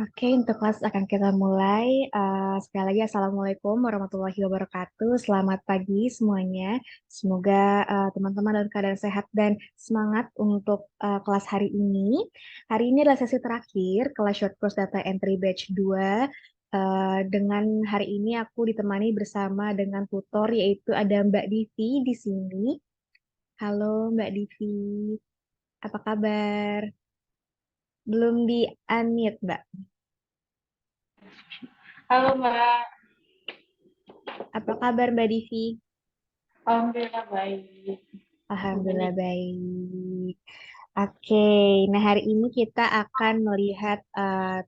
Oke, untuk kelas akan kita mulai. Sekali lagi, Assalamualaikum warahmatullahi wabarakatuh. Selamat pagi semuanya. Semoga teman-teman dalam keadaan sehat dan semangat untuk kelas hari ini. Hari ini adalah sesi terakhir kelas Short Course Data Entry Batch 2. Dengan hari ini aku ditemani bersama dengan tutor, yaitu ada Mbak Divi di sini. Halo Mbak Divi, apa kabar? Belum di-unmute, Mbak. Halo Mbak, Apa kabar Mbak Divi? Alhamdulillah baik. Alhamdulillah baik. Oke, nah hari ini kita akan melihat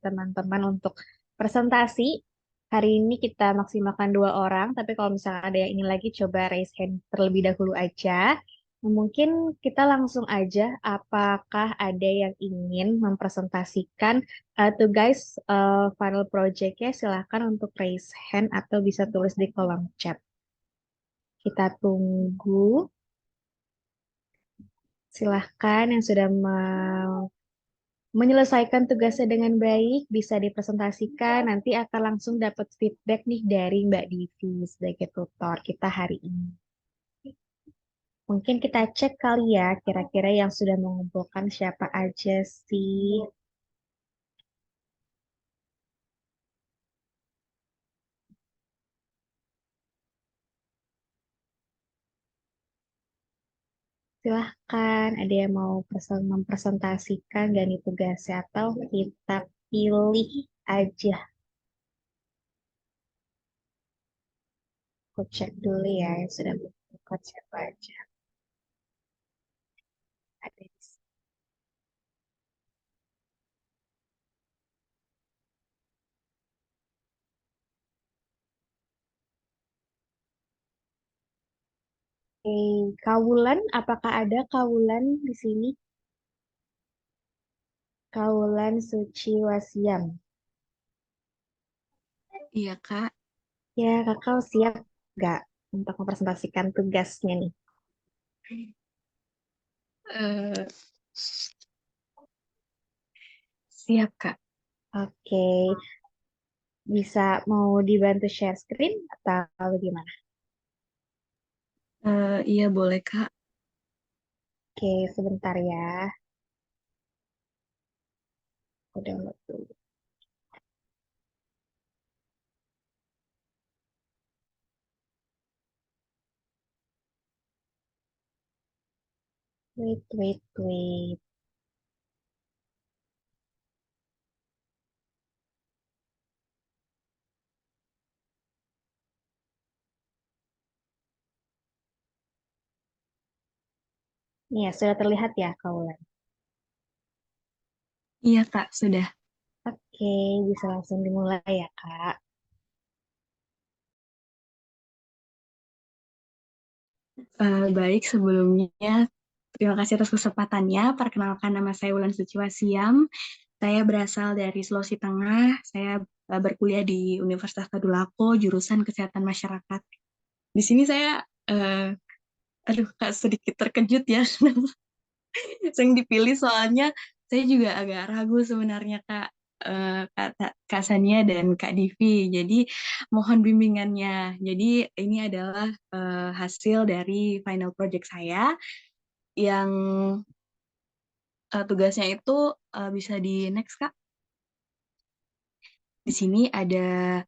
teman-teman untuk presentasi. Hari ini kita maksimalkan 2 orang, tapi kalau misalnya ada yang ingin lagi, coba raise hand terlebih dahulu aja. Nah, mungkin kita langsung aja, apakah ada yang ingin mempresentasikan tugas final project-nya? Silahkan untuk raise hand atau bisa tulis di kolom chat. Kita tunggu. Silahkan yang sudah menyelesaikan tugasnya dengan baik, bisa dipresentasikan. Nanti akan langsung dapat feedback nih dari Mbak Divi sebagai tutor kita hari ini. Mungkin kita cek kali ya, kira-kira yang sudah mengumpulkan siapa aja sih. Silahkan, ada yang mau mempresentasikan gak nih tugasnya atau kita pilih aja. Aku cek dulu ya yang sudah mengumpulkan siapa aja. Ada di sini. Kawulan, apakah ada Kawulan di sini? Kawulan Suci Wasiam. Iya, Kak. Ya, kakak siap nggak untuk mempresentasikan tugasnya nih? Eh, siap, Kak. Oke, bisa mau dibantu share screen atau gimana? Iya, boleh, Kak. Oke, sebentar ya. Aku download dulu. Wait, wait, wait. Nih ya, sudah terlihat ya, Kawulan. Iya, Kak, sudah. Oke, bisa langsung dimulai ya, Kak. Baik, sebelumnya terima kasih atas kesempatannya. Perkenalkan, nama saya Wulan Suciwasiam. Saya berasal dari Sulawesi Tengah. Saya berkuliah di Universitas Tadulako, jurusan Kesehatan Masyarakat. Di sini saya, aduh, Kak, sedikit terkejut ya. Yang dipilih soalnya saya juga agak ragu sebenarnya, Kak. Kak Sania dan Kak Divi. Jadi mohon bimbingannya. Jadi ini adalah hasil dari final project saya yang tugasnya itu bisa di next, Kak. Di sini ada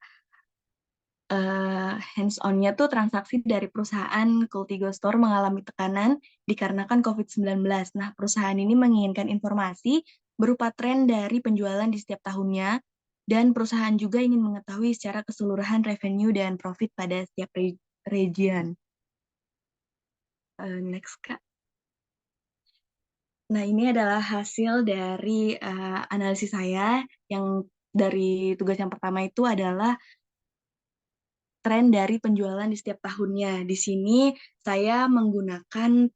hands-on-nya tuh transaksi dari perusahaan Kultigo Store mengalami tekanan dikarenakan COVID-19. Nah, perusahaan ini menginginkan informasi berupa tren dari penjualan di setiap tahunnya, dan perusahaan juga ingin mengetahui secara keseluruhan revenue dan profit pada setiap region. Next, Kak. Nah, ini adalah hasil dari analisis saya yang dari tugas yang pertama itu adalah tren dari penjualan di setiap tahunnya. Di sini saya menggunakan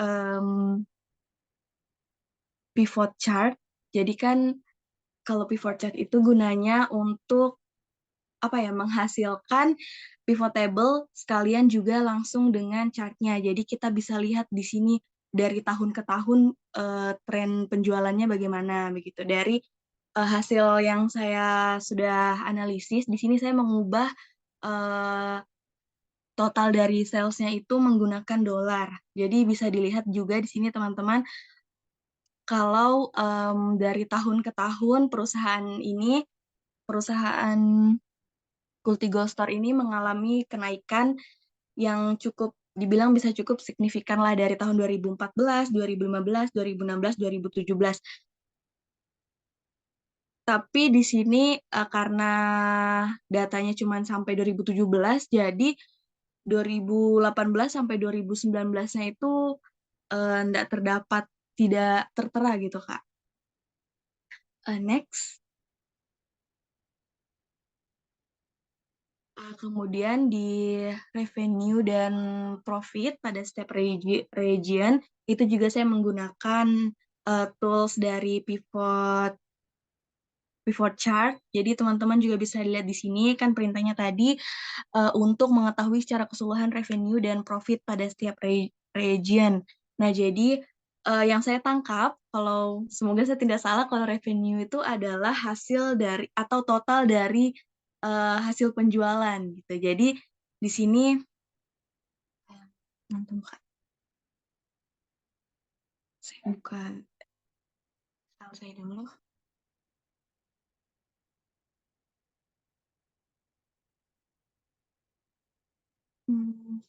em, pivot chart. Jadi kan kalau pivot chart itu gunanya untuk apa ya, menghasilkan pivot table sekalian juga langsung dengan chartnya. Jadi kita bisa lihat di sini dari tahun ke tahun tren penjualannya bagaimana begitu. Dari hasil yang saya sudah analisis, di sini saya mengubah eh, total dari salesnya itu menggunakan dolar. Jadi bisa dilihat juga di sini teman-teman, kalau dari tahun ke tahun perusahaan Kultigo Store ini mengalami kenaikan yang dibilang bisa cukup signifikan lah dari tahun 2014, 2015, 2016, 2017. Tapi di sini karena datanya cuma sampai 2017, jadi 2018 sampai 2019-nya itu tidak tertera gitu, Kak. Next. Kemudian di revenue dan profit pada setiap region, itu juga saya menggunakan tools dari pivot chart. Jadi teman-teman juga bisa lihat di sini kan perintahnya tadi untuk mengetahui secara keseluruhan revenue dan profit pada setiap region. Nah, jadi yang saya tangkap, kalau semoga saya tidak salah, kalau revenue itu adalah hasil dari atau total dari hasil penjualan gitu. Jadi di sini nanti saya buka file saya dulu. Hmm.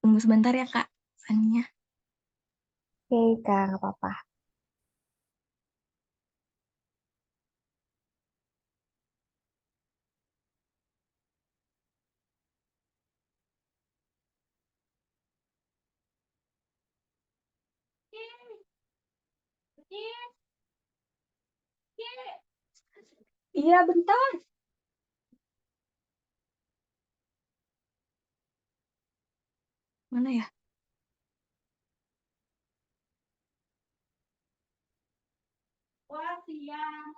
Tunggu sebentar ya Kak, Sania. Oke, Kak, nggak apa-apa. Iya, bentar. Mana ya? Wah, siang.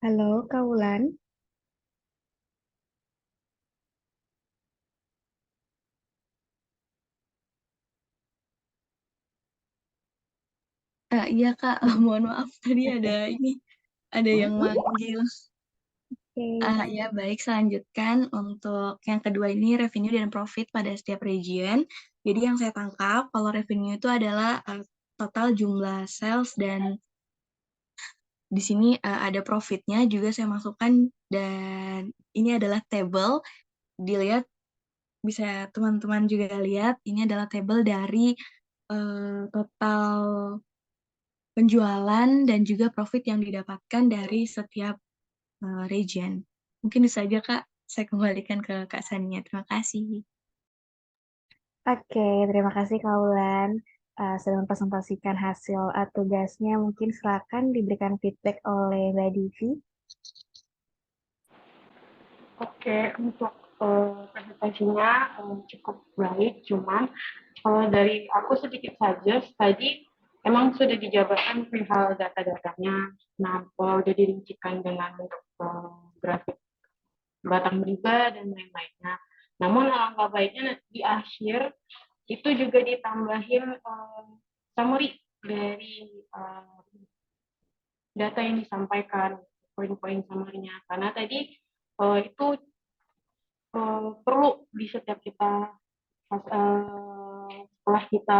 Halo, Kak Wulan. Iya Kak, mohon maaf tadi ada yang manggil. Oke. Ya baik, selanjutkan untuk yang kedua ini revenue dan profit pada setiap region. Jadi yang saya tangkap kalau revenue itu adalah total jumlah sales dan di sini ada profitnya juga saya masukkan dan ini adalah table. Dilihat bisa teman-teman juga lihat ini adalah table dari total penjualan dan juga profit yang didapatkan dari setiap region. Mungkin bisa aja Kak, saya kembalikan ke Kak Sania. Terima kasih. Oke, terima kasih Kak Wulan. Sudah mempresentasikan hasil tugasnya. Mungkin silakan diberikan feedback oleh Mbak Divi. Oke, untuk presentasinya cukup baik, cuman dari aku sedikit saja, tadi emang sudah dijabarkan perihal data-datanya, nah udah dirincikan dengan bentuk grafik batang riba dan lain-lainnya. Namun alangkah baiknya di akhir itu juga ditambahin summary dari data yang disampaikan, poin-poin summary-nya. Karena tadi itu perlu di setiap kita setelah kita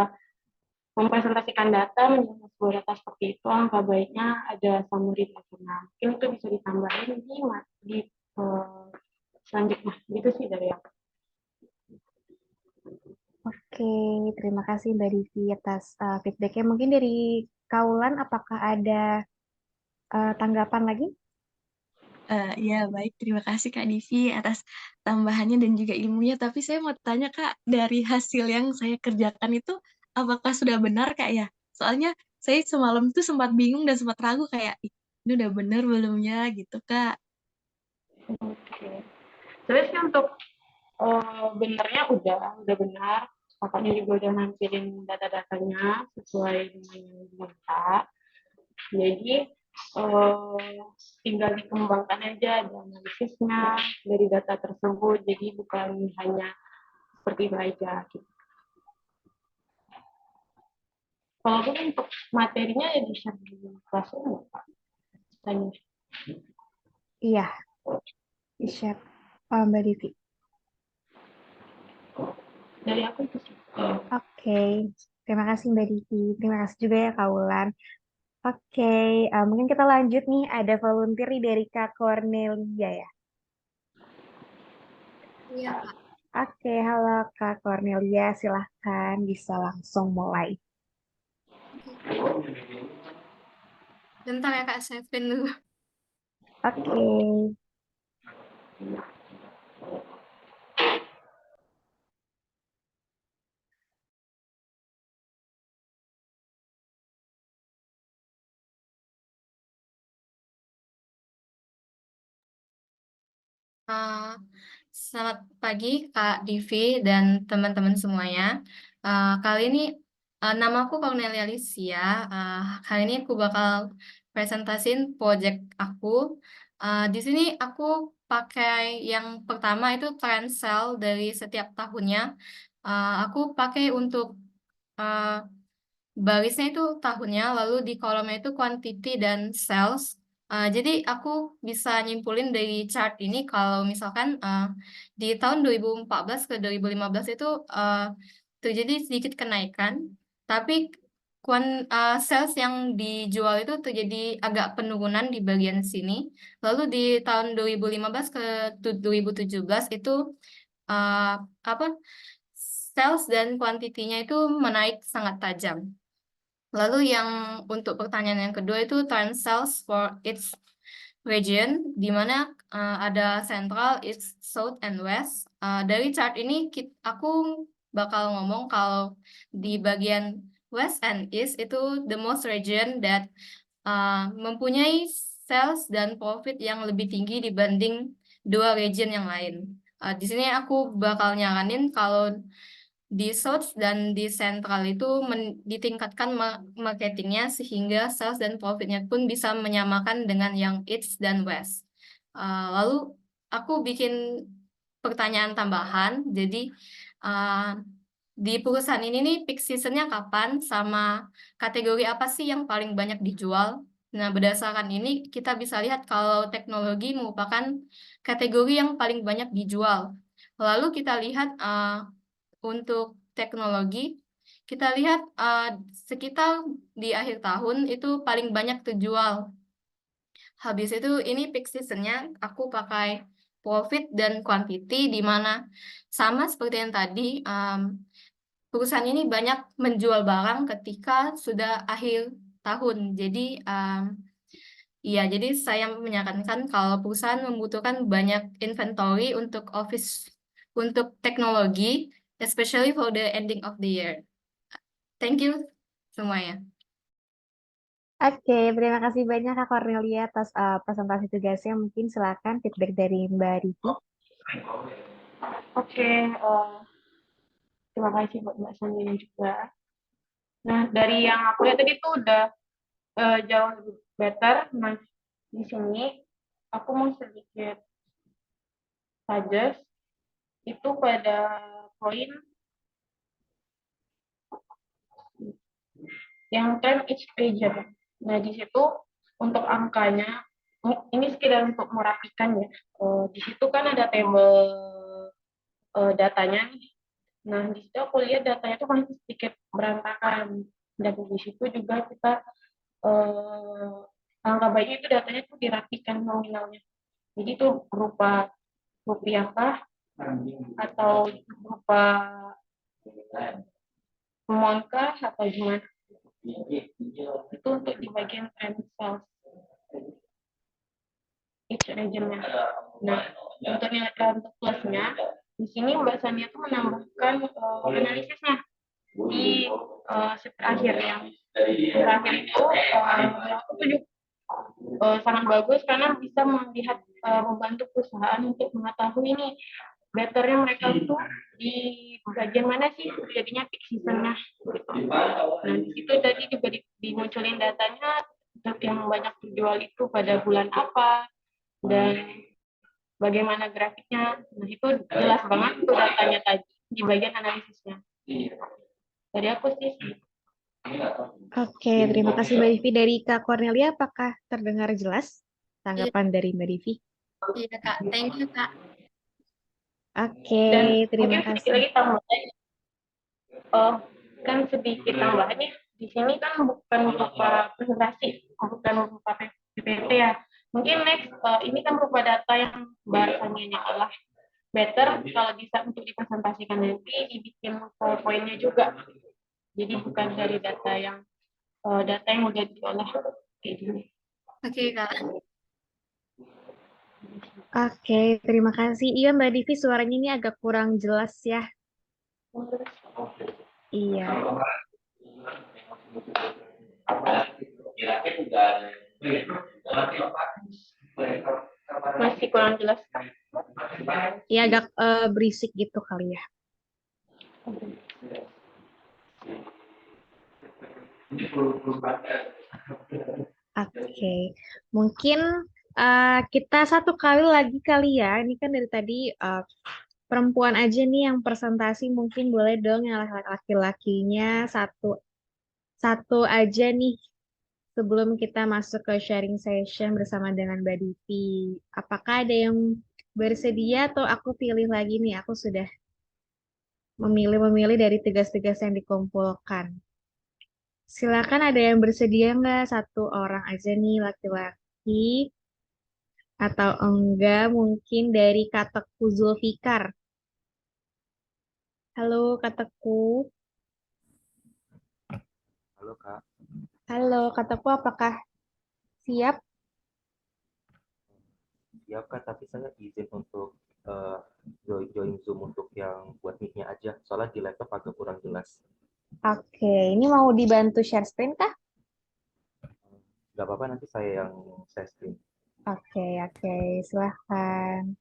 mempresentasikan data menjadi sebuah data seperti itu, angka baiknya ada summary datanya. Mungkin itu bisa ditambahin di selanjutnya. Gitu sih dari aku. Oke, terima kasih Mbak Divi atas feedbacknya. Mungkin dari Kaulan, apakah ada tanggapan lagi? Ya, baik. Terima kasih Kak Divi atas tambahannya dan juga ilmunya. Tapi saya mau tanya Kak, dari hasil yang saya kerjakan itu, apakah sudah benar Kak ya? Soalnya saya semalam tuh sempat bingung dan sempat ragu kayak, "Ih, ini udah benar belumnya gitu Kak." Oke. Terus sih untuk benernya udah benar. Kakaknya juga udah nampilin data-datanya sesuai dengan yang diminta. Jadi tinggal dikembangkan aja ada analisisnya dari data tersebut. Jadi bukan hanya seperti itu aja. Gitu. Kalau untuk materinya ya di-share di kelas umum, Pak. Tanya. Iya, di-share Mbak Divi. Dari aku itu sih. Oke, terima kasih Mbak Divi. Terima kasih juga ya Kaulan. Oke, mungkin kita lanjut nih. Ada volunteer nih dari Kak Cornelia ya. Iya, Kak. Oke, halo Kak Cornelia. Silahkan bisa langsung mulai. Bentar ya, Kak. Savin dulu. Oke. Uh, Selamat pagi, Kak Divi dan teman-teman semuanya. Kali ini nama aku Cornelia Alicia. Kali ini aku bakal presentasiin project aku. Di sini aku pakai yang pertama itu trend cell dari setiap tahunnya. Aku pakai untuk uh, barisnya itu tahunnya, lalu di kolomnya itu quantity dan sales. Jadi aku bisa nyimpulin dari chart ini kalau misalkan di tahun 2014 ke 2015 itu terjadi sedikit kenaikan, tapi sales yang dijual itu terjadi agak penurunan di bagian sini. Lalu di tahun 2015 ke 2017 itu uh, apa sales dan kuantitinya itu menaik sangat tajam. Lalu yang untuk pertanyaan yang kedua itu time cells for its region, di mana ada Central, East, South, and West. Dari chart ini aku bakal ngomong kalau di bagian West and East itu the most region that mempunyai sales dan profit yang lebih tinggi dibanding dua region yang lain. Di sini aku bakal nyaranin kalau di South dan di Central itu ditingkatkan marketingnya sehingga sales dan profitnya pun bisa menyamakan dengan yang East dan West. Lalu aku bikin pertanyaan tambahan, jadi uh, di perusahaan ini nih peak seasonnya kapan sama kategori apa sih yang paling banyak dijual? Nah, berdasarkan ini kita bisa lihat kalau teknologi merupakan kategori yang paling banyak dijual. Lalu kita lihat untuk teknologi, kita lihat sekitar di akhir tahun itu paling banyak terjual. Habis itu ini peak seasonnya aku pakai profit dan quantity di mana sama seperti yang tadi perusahaan ini banyak menjual barang ketika sudah akhir tahun. Jadi iya, jadi saya menyarankan kalau perusahaan membutuhkan banyak inventory untuk office untuk teknologi, especially for the ending of the year. Thank you semuanya. Oke, terima kasih banyak Kak Cornelia atas presentasi tugasnya. Mungkin silakan feedback dari Mbak Divi. Oke, terima kasih buat Mbak Sanina juga. Nah, dari yang aku lihat tadi tuh udah jauh lebih better. Nah, di sini aku mau sedikit suggest itu pada poin yang time each region. Nah, di situ untuk angkanya, ini sekedar untuk merapikan ya. Di situ kan ada tabel datanya nih. Nah, di situ aku lihat datanya itu masih sedikit berantakan. Dan di situ juga kita angka baiknya itu datanya itu dirapikan nominalnya. Jadi itu berupa rupiah kah atau berupa memonkah atau gimana? Itu untuk di bagian trend sales each region-nya. Nah, untuk nilai untuk plusnya, di sini Mbak Sania tuh menambahkan analisisnya di step akhir yang terakhir itu aku tujuh sangat bagus karena bisa melihat membantu perusahaan untuk mengetahui nih betternya mereka itu di bagian mana sih jadinya peak season-nya gitu. Nah di situ tadi juga dimunculin datanya yang banyak terjual itu pada bulan apa dan bagaimana grafiknya. Nah itu jelas banget tuh datanya tadi di bagian analisisnya. Dari aku sih. Oke, terima kasih Mbak Divi. Dari Kak Cornelia, apakah terdengar jelas Iya, tanggapan dari Mbak Divi? iya Kak, thank you Kak. Oke, Dan terima mungkin sedikit kasih. lagi tambahan. Kan sedikit tambahannya di sini kan bukan berupa presentasi, bukan berupa PPT ya. Mungkin next ini kan berupa data yang bahasanya olah. Better kalau bisa untuk dipresentasikan nanti dibikin PowerPoint-nya juga. Jadi bukan dari data yang udah diolah kayak gini. Oke Kak. Oke, terima kasih. Iya Mbak Divi, suaranya ini agak kurang jelas ya. Iya. Masih kurang jelas. Iya agak berisik gitu kali ya. Oke, mungkin kita satu kali lagi kali ya. Ini kan dari tadi perempuan aja nih yang presentasi, mungkin boleh dong yang laki-lakinya satu satu aja nih sebelum kita masuk ke sharing session bersama dengan Mbak Divi. Apakah ada yang bersedia atau aku pilih lagi nih? Aku sudah memilih dari tugas-tugas yang dikumpulkan. Silakan ada yang bersedia nggak? Satu orang aja nih laki-laki. Atau enggak mungkin dari Kak Teku Zulfikar. Halo Kak Teku. Halo Kak, Halo Kak Teku, apakah siap? siap Kak, tapi saya izin untuk join Zoom untuk yang buat mic-nya aja, soalnya di laptop agak kurang jelas. Oke, ini mau dibantu share screen kah? Nggak apa-apa, nanti saya yang share screen. Oke, silahkan.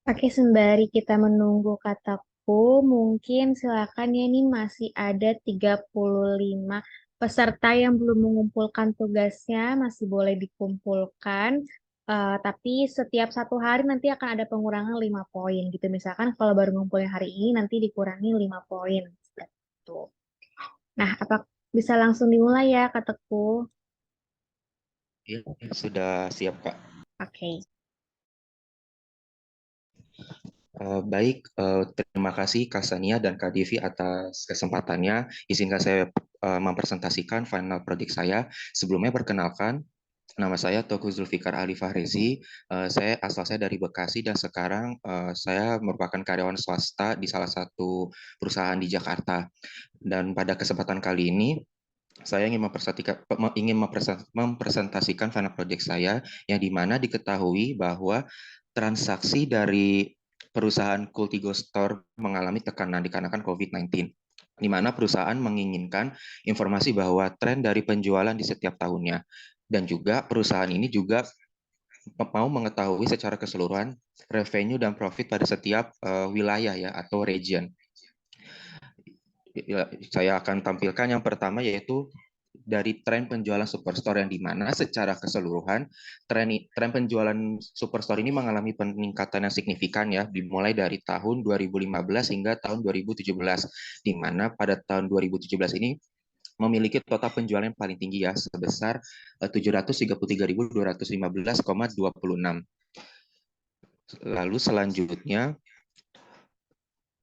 Oke, sembari kita menunggu kataku, mungkin silakan ya ini masih ada 35 peserta yang belum mengumpulkan tugasnya, masih boleh dikumpulkan. Tapi setiap satu hari nanti akan ada pengurangan 5 poin gitu. Misalkan kalau baru ngumpulin hari ini nanti dikurangi 5 poin. Gitu. Nah, apa bisa langsung dimulai ya kataku? Iya, sudah siap Kak. Oke. Baik, terima kasih Kak Sania dan Kak Devi atas kesempatannya. Izinkan saya mempresentasikan final project saya. Sebelumnya perkenalkan, nama saya Toku Zulfikar Ali Fahrezi. Asal saya dari Bekasi dan sekarang saya merupakan karyawan swasta di salah satu perusahaan di Jakarta. Dan pada kesempatan kali ini saya ingin mempresentasikan final project saya yang dimana diketahui bahwa transaksi dari perusahaan Kultigo Store mengalami tekanan dikarenakan COVID-19. di mana perusahaan menginginkan informasi bahwa tren dari penjualan di setiap tahunnya. Dan juga perusahaan ini juga mau mengetahui secara keseluruhan revenue dan profit pada setiap wilayah ya atau region. Saya akan tampilkan yang pertama yaitu dari tren penjualan superstore yang dimana secara keseluruhan tren penjualan superstore ini mengalami peningkatan yang signifikan ya dimulai dari tahun 2015 hingga tahun 2017 di mana pada tahun 2017 ini memiliki total penjualan yang paling tinggi ya sebesar 733.215,26. Lalu selanjutnya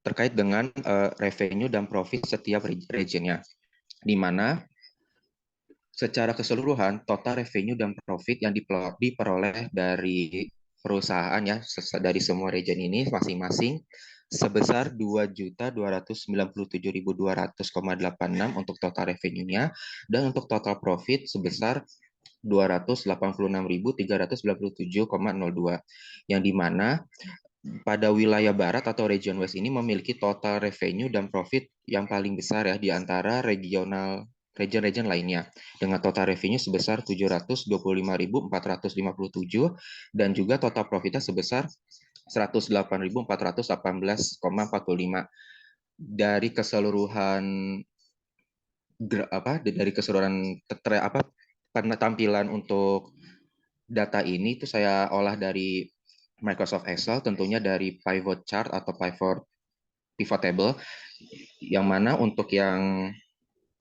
terkait dengan revenue dan profit setiap regionnya, di mana secara keseluruhan total revenue dan profit yang diperoleh dari perusahaan ya dari semua region ini masing-masing sebesar 2.297.200,86 untuk total revenue-nya dan untuk total profit sebesar 286.397,02 yang dimana pada wilayah barat atau region west ini memiliki total revenue dan profit yang paling besar ya di antara region-region lainnya dengan total revenue sebesar 725.457 dan juga total profitnya sebesar 108.418,45 dari keseluruhan tampilan untuk data ini itu saya olah dari Microsoft Excel, tentunya dari pivot chart atau pivot table, yang mana untuk yang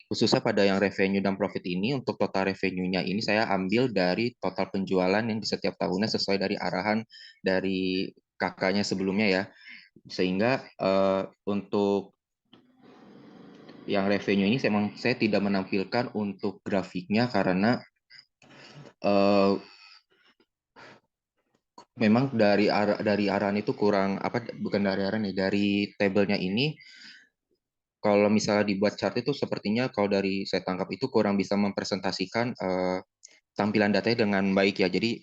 khususnya pada yang revenue dan profit ini, untuk total revenue-nya ini saya ambil dari total penjualan yang di setiap tahunnya sesuai dari arahan dari kakaknya sebelumnya ya. Sehingga untuk yang revenue ini saya tidak menampilkan untuk grafiknya karena memang dari arahan itu kurang bukan dari arahan ya dari tabelnya ini kalau misalnya dibuat chart itu sepertinya kalau dari saya tangkap itu kurang bisa mempresentasikan tampilan datanya dengan baik ya. Jadi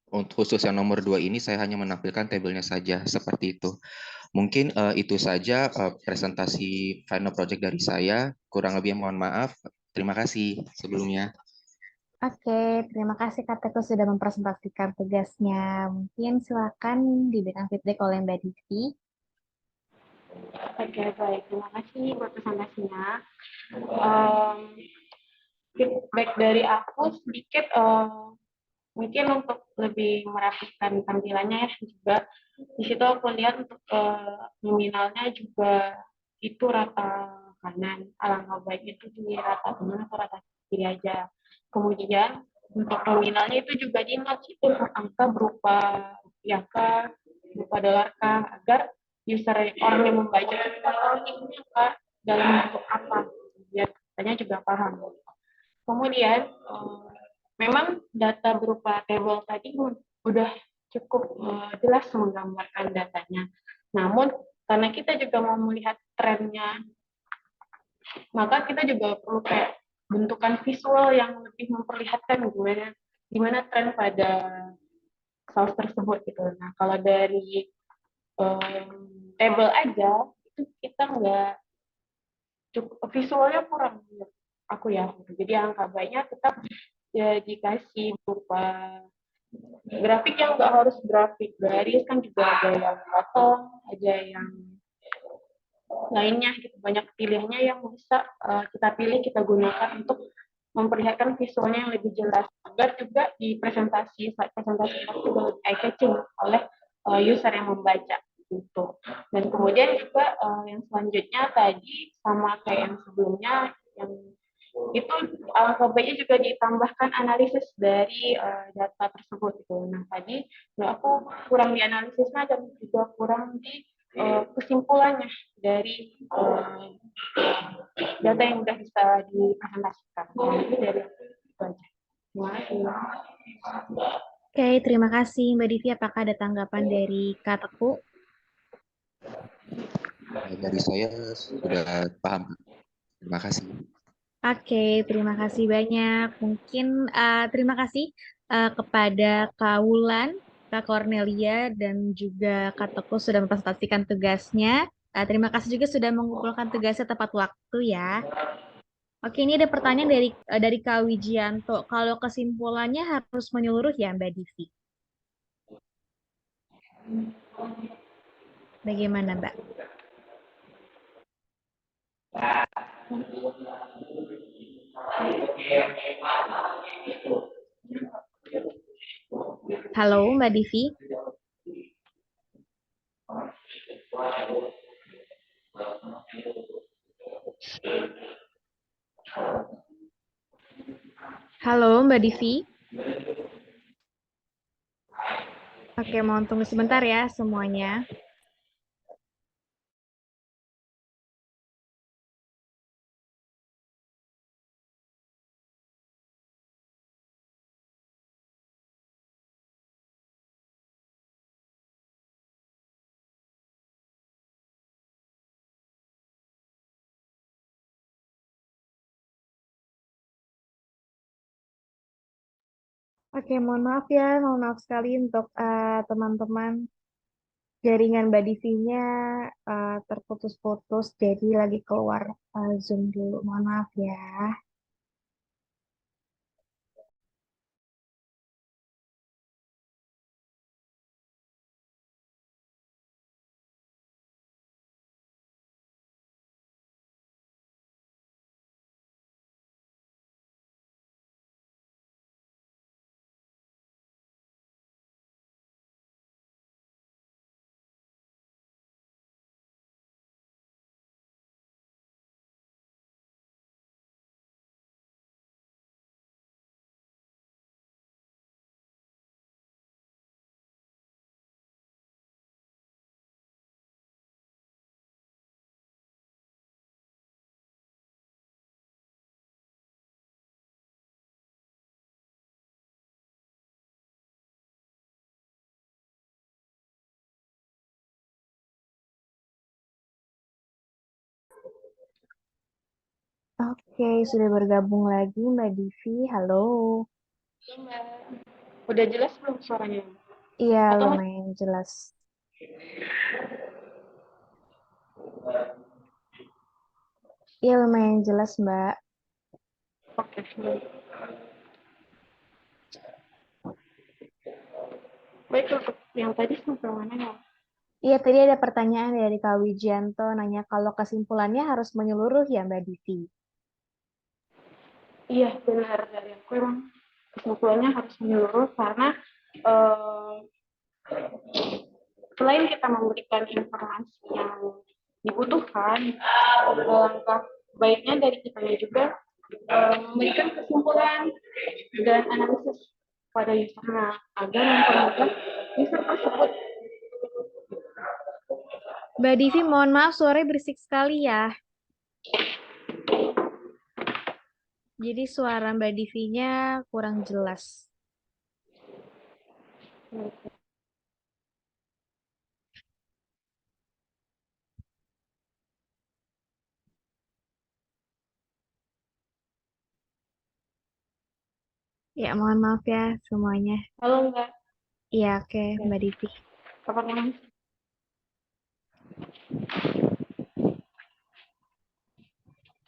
untuk khusus yang nomor 2 ini saya hanya menampilkan tabelnya saja seperti itu. Mungkin itu saja presentasi final project dari saya. Kurang lebih mohon maaf. Terima kasih sebelumnya. Oke, terima kasih Kak Teguh sudah mempresentasikan tugasnya. Mungkin silakan diberikan feedback oleh Mbak Divi. Oke, baik. Terima kasih buat presentasinya. Feedback dari aku sedikit mungkin untuk lebih merapikan tampilannya ya juga. Di situ aku lihat untuk nominalnya juga itu rata kanan. Alangkah baik itu di rata kanan atau rata kiri aja. Kemudian untuk nominalnya itu juga di-match itu angka berupa rupiah kah, berupa dolar kah, agar user orang yang membaca itu tahu ini angka dalam bentuk apa, biar kitanya juga paham. Kemudian memang data berupa table tadi udah cukup jelas menggambarkan datanya. Namun karena kita juga mau melihat trennya, maka kita juga perlu kayak bentukan visual yang lebih memperlihatkan gimana tren pada saus tersebut gitu. Nah kalau dari table aja itu kita nggak cukup visualnya kurang menurut aku ya. Jadi angka baiknya tetap ya dikasih berupa grafik yang nggak harus grafik garis, kan juga ada yang potong, ada yang lainnya gitu, banyak pilihannya yang bisa kita pilih, kita gunakan untuk memperlihatkan visualnya yang lebih jelas agar juga di presentasi itu juga lebih eye-catching oleh user yang membaca gitu. Dan kemudian juga yang selanjutnya tadi sama kayak yang sebelumnya, yang itu alangkah baiknya juga ditambahkan analisis dari data tersebut gitu. Nah tadi aku kurang di analisisnya dan juga kurang di kesimpulannya dari data yang sudah bisa dipresentasikan. Nah, ini dari aku itu aja. Terima kasih. Oke, terima kasih Mbak Divi. Apakah ada tanggapan dari Kak Teguh? Dari saya sudah paham. Terima kasih. Oke, terima kasih banyak. Mungkin terima kasih kepada Kak Wulan, Kak Cornelia, dan juga Kak Teguh sudah mempresentasikan tugasnya. Terima kasih juga sudah mengumpulkan tugasnya tepat waktu ya. Oke, ini ada pertanyaan dari Kak Wijianto. Kalau kesimpulannya harus menyeluruh ya, Mbak Divi? Bagaimana, Mbak? Halo, Mbak Divi? Halo, Mbak Divi? Oke, mohon tunggu sebentar ya semuanya. Oke, mohon maaf ya, mohon maaf sekali untuk teman-teman. Jaringan Mbak Divi-nya terputus-putus, jadi lagi keluar Zoom dulu. Mohon maaf ya. Oke, sudah bergabung lagi Mbak Divi. Halo. Udah jelas belum suaranya? Iya, Atau lumayan jelas. Iya, lumayan jelas, Mbak. Oke, baik. Baik, untuk yang tadi sampai mana ya? Iya, tadi ada pertanyaan dari Kak Wijianto nanya kalau kesimpulannya harus menyeluruh ya Mbak Divi. Iya, benar dari aku emang kesimpulannya harus menyeluruh karena eh, selain kita memberikan informasi yang dibutuhkan, langkah baiknya dari kitanya juga memberikan kesimpulan dan analisis pada usernya agar mempermudah user tersebut. Mbak Divi, mohon maaf suaranya berisik sekali ya. Jadi suara Mbak Divi-nya kurang jelas. Ya, mohon maaf ya semuanya. Halo Mbak, Iya, oke, Mbak Divi. kabarnya Mas?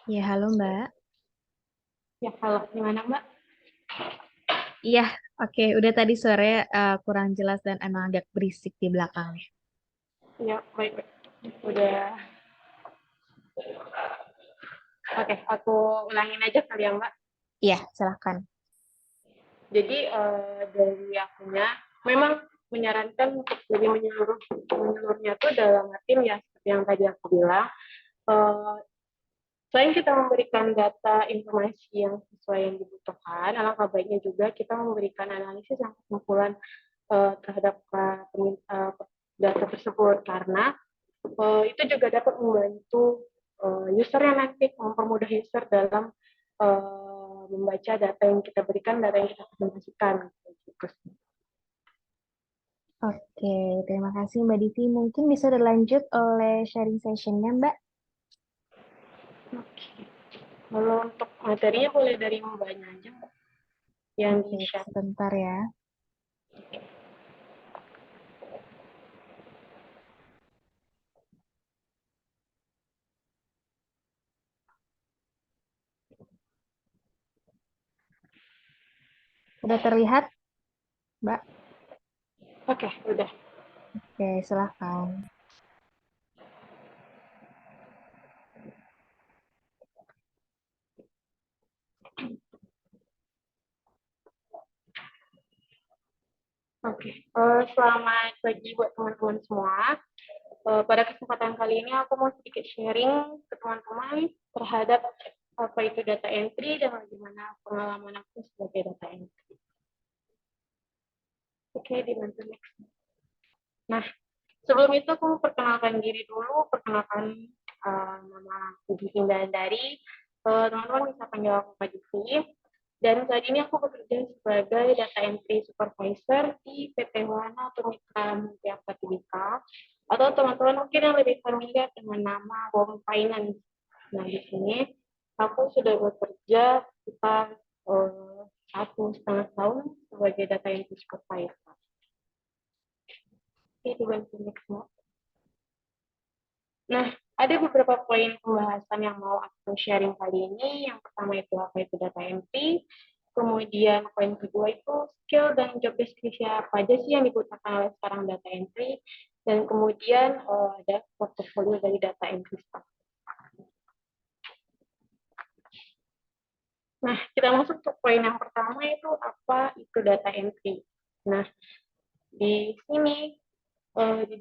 Ya, halo Mbak. Ya, halo, gimana Mbak? Iya, oke. Udah tadi suaranya kurang jelas dan emang agak berisik di belakangnya. Ya, baik, baik. Udah. Oke, aku ulangin aja kali ya Mbak. Iya, silahkan. Jadi dari akunya memang menyarankan untuk lebih menyeluruhnya tuh dalam artian ya seperti yang tadi aku bilang, eh, selain kita memberikan data informasi yang sesuai yang dibutuhkan, alangkah baiknya juga kita memberikan analisis yang kesimpulan terhadap data tersebut karena itu juga dapat membantu user yang nanti mempermudah user dalam membaca data yang kita berikan, data yang kita presentasikan. Oke, terima kasih Mbak Divi. Mungkin bisa dilanjut oleh sharing session-nya, Mbak. Oke. Kalau untuk materinya boleh dari Mbaknya aja yang Oke, di-share. sebentar ya. Sudah terlihat, Mbak? Oke, udah. Oke, silahkan. Oke, selamat pagi buat teman-teman semua. Pada kesempatan kali ini aku mau sedikit sharing ke teman-teman terhadap apa itu data entry dan bagaimana pengalaman aku sebagai data entry. Oke, dibantu next. Nah, sebelum itu aku perkenalkan diri dulu, perkenalkan nama aku Dinda dari teman-teman bisa panggil aku Kak Divi. Dan saat ini aku bekerja sebagai data entry supervisor di PT Wana atau Mitra Mulia Prativika, atau teman-teman mungkin yang lebih familiar dengan nama Home Finance. Nah, di sini aku sudah bekerja sekitar 1,5 tahun sebagai data entry supervisor. Oke, dibantu next slide. Nah, ada beberapa poin pembahasan yang mau aku sharing kali ini. Yang pertama itu apa itu data entry. Kemudian poin kedua itu skill dan job description apa aja sih yang dibutuhkan oleh sekarang data entry. Dan kemudian ada portfolio dari data entry staff. Nah, kita masuk ke poin yang pertama itu apa itu data entry. Nah, di sini di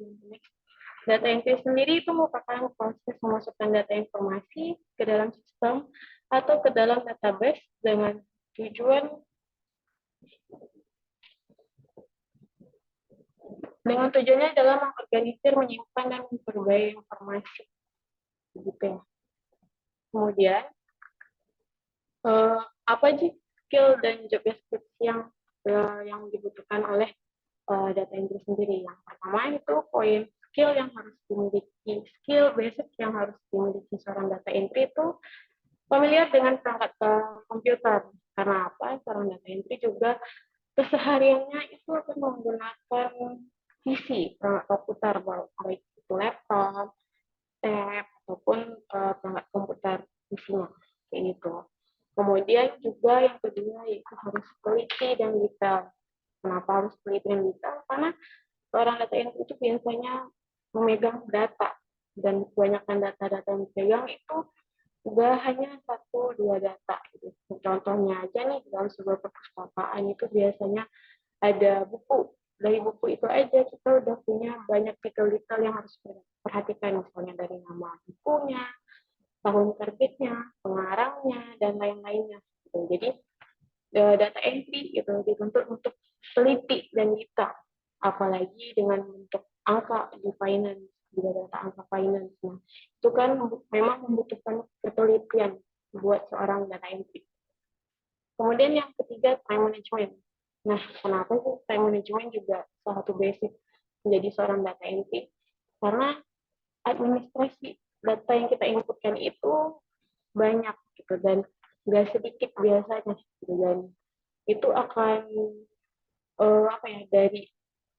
data entry sendiri itu merupakan proses memasukkan data informasi ke dalam sistem atau ke dalam database dengan tujuannya adalah mengorganisir, menyimpan, dan memperbarui informasi. Begitu ya. Kemudian, apa sih skill dan job description yang dibutuhkan oleh data entry sendiri? Yang pertama itu poin skill yang harus dimiliki, skill basic yang harus dimiliki seorang data entry itu familiar dengan perangkat komputer. Karena apa? Seorang data entry juga kesehariannya itu akan menggunakan PC, perangkat komputer, baik itu laptop, tab, ataupun perangkat komputer PC-nya, kayak gitu. Kemudian juga yang kedua yaitu harus teliti dan detail. Kenapa harus teliti dan detail? Karena seorang data entry itu biasanya memegang data, dan kebanyakan data-data yang dipegang itu juga hanya 1-2 data. Gitu. Contohnya aja nih, dalam sebuah perpustakaan itu biasanya ada buku. Dari buku itu aja kita udah punya banyak detail-detail yang harus perhatikan, misalnya dari nama bukunya, tahun terbitnya, pengarangnya, dan lain-lainnya. Gitu. Jadi data entry itu dituntut untuk teliti dan detail, apalagi dengan bentuk angka di finance, di data angka finance. Nah, itu kan memang membutuhkan ketelitian buat seorang data entry. Kemudian yang ketiga, time management. Nah, kenapa sih time management juga salah satu basic menjadi seorang data entry? Karena administrasi data yang kita inputkan itu banyak gitu, dan nggak sedikit biasanya gitu, dan itu akan apa ya, dari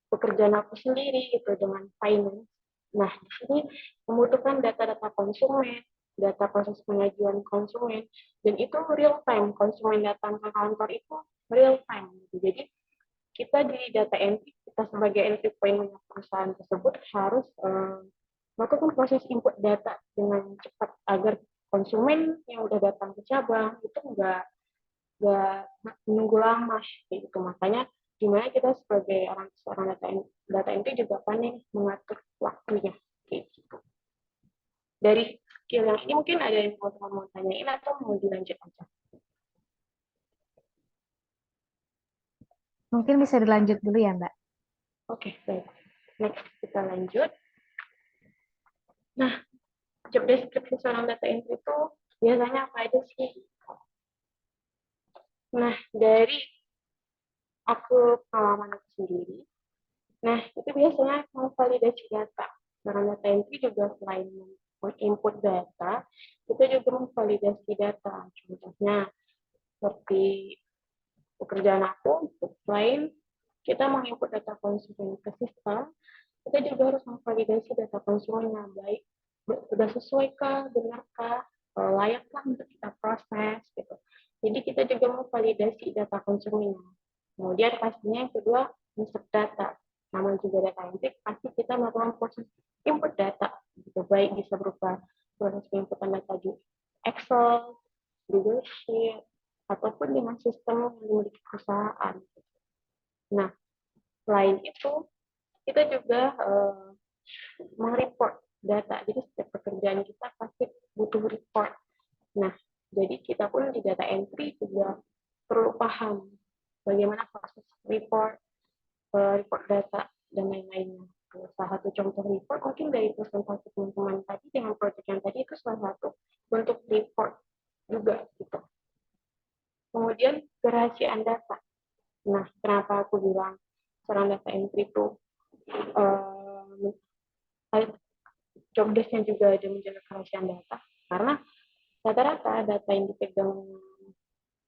pekerjaan aku sendiri itu dengan finance. Nah, di sini membutuhkan data-data konsumen, data proses pengajuan konsumen, dan itu real time. Konsumen datang ke kantor itu real time. Gitu. Jadi kita di data entry, kita sebagai entry point perusahaan tersebut harus melakukan proses input data dengan cepat agar konsumen yang udah datang ke cabang itu nggak menunggu lama gitu. Makanya gimana kita sebagai seorang data entry juga pandai mengatur waktunya kayak gitu. Dari skill yang ini mungkin ada yang teman-teman mau tanyain atau mau dilanjut aja? Mungkin bisa dilanjut dulu ya, Mbak. Oke, baik. Next, kita lanjut. Nah, job description seorang data entry itu biasanya apa aja sih? Nah, dari pengalaman aku sendiri, nah itu biasanya memvalidasi data. Seorang data entry juga selain input data, kita juga memvalidasi data. Contohnya, seperti pekerjaan aku, selain kita menginput data konsumen ke sistem, kita juga harus memvalidasi data konsumennya, baik sudah sesuaikah, benarkah, layakkah untuk kita proses gitu. Jadi kita juga memvalidasi data konsumennya. Kemudian pastinya yang kedua, insert data. Namanya juga data entry, pasti kita melakukan proses input data. Gitu. Baik bisa berupa proses inputan data di Excel, Google Sheet, ataupun dengan sistem yang dimiliki perusahaan. Nah, selain itu, kita juga mereport data. Jadi setiap pekerjaan kita pasti butuh report. Nah, jadi kita pun di data entry juga perlu paham bagaimana proses report, report data, dan lain-lainnya. Salah satu contoh report mungkin dari presentasi teman-teman tadi dengan proyek yang tadi itu salah satu bentuk report juga gitu. Kemudian kerahasiaan data. Nah, kenapa aku bilang seorang data entry itu job desk-nya juga ada menjaga kerahasiaan data, karena rata-rata data yang dipegang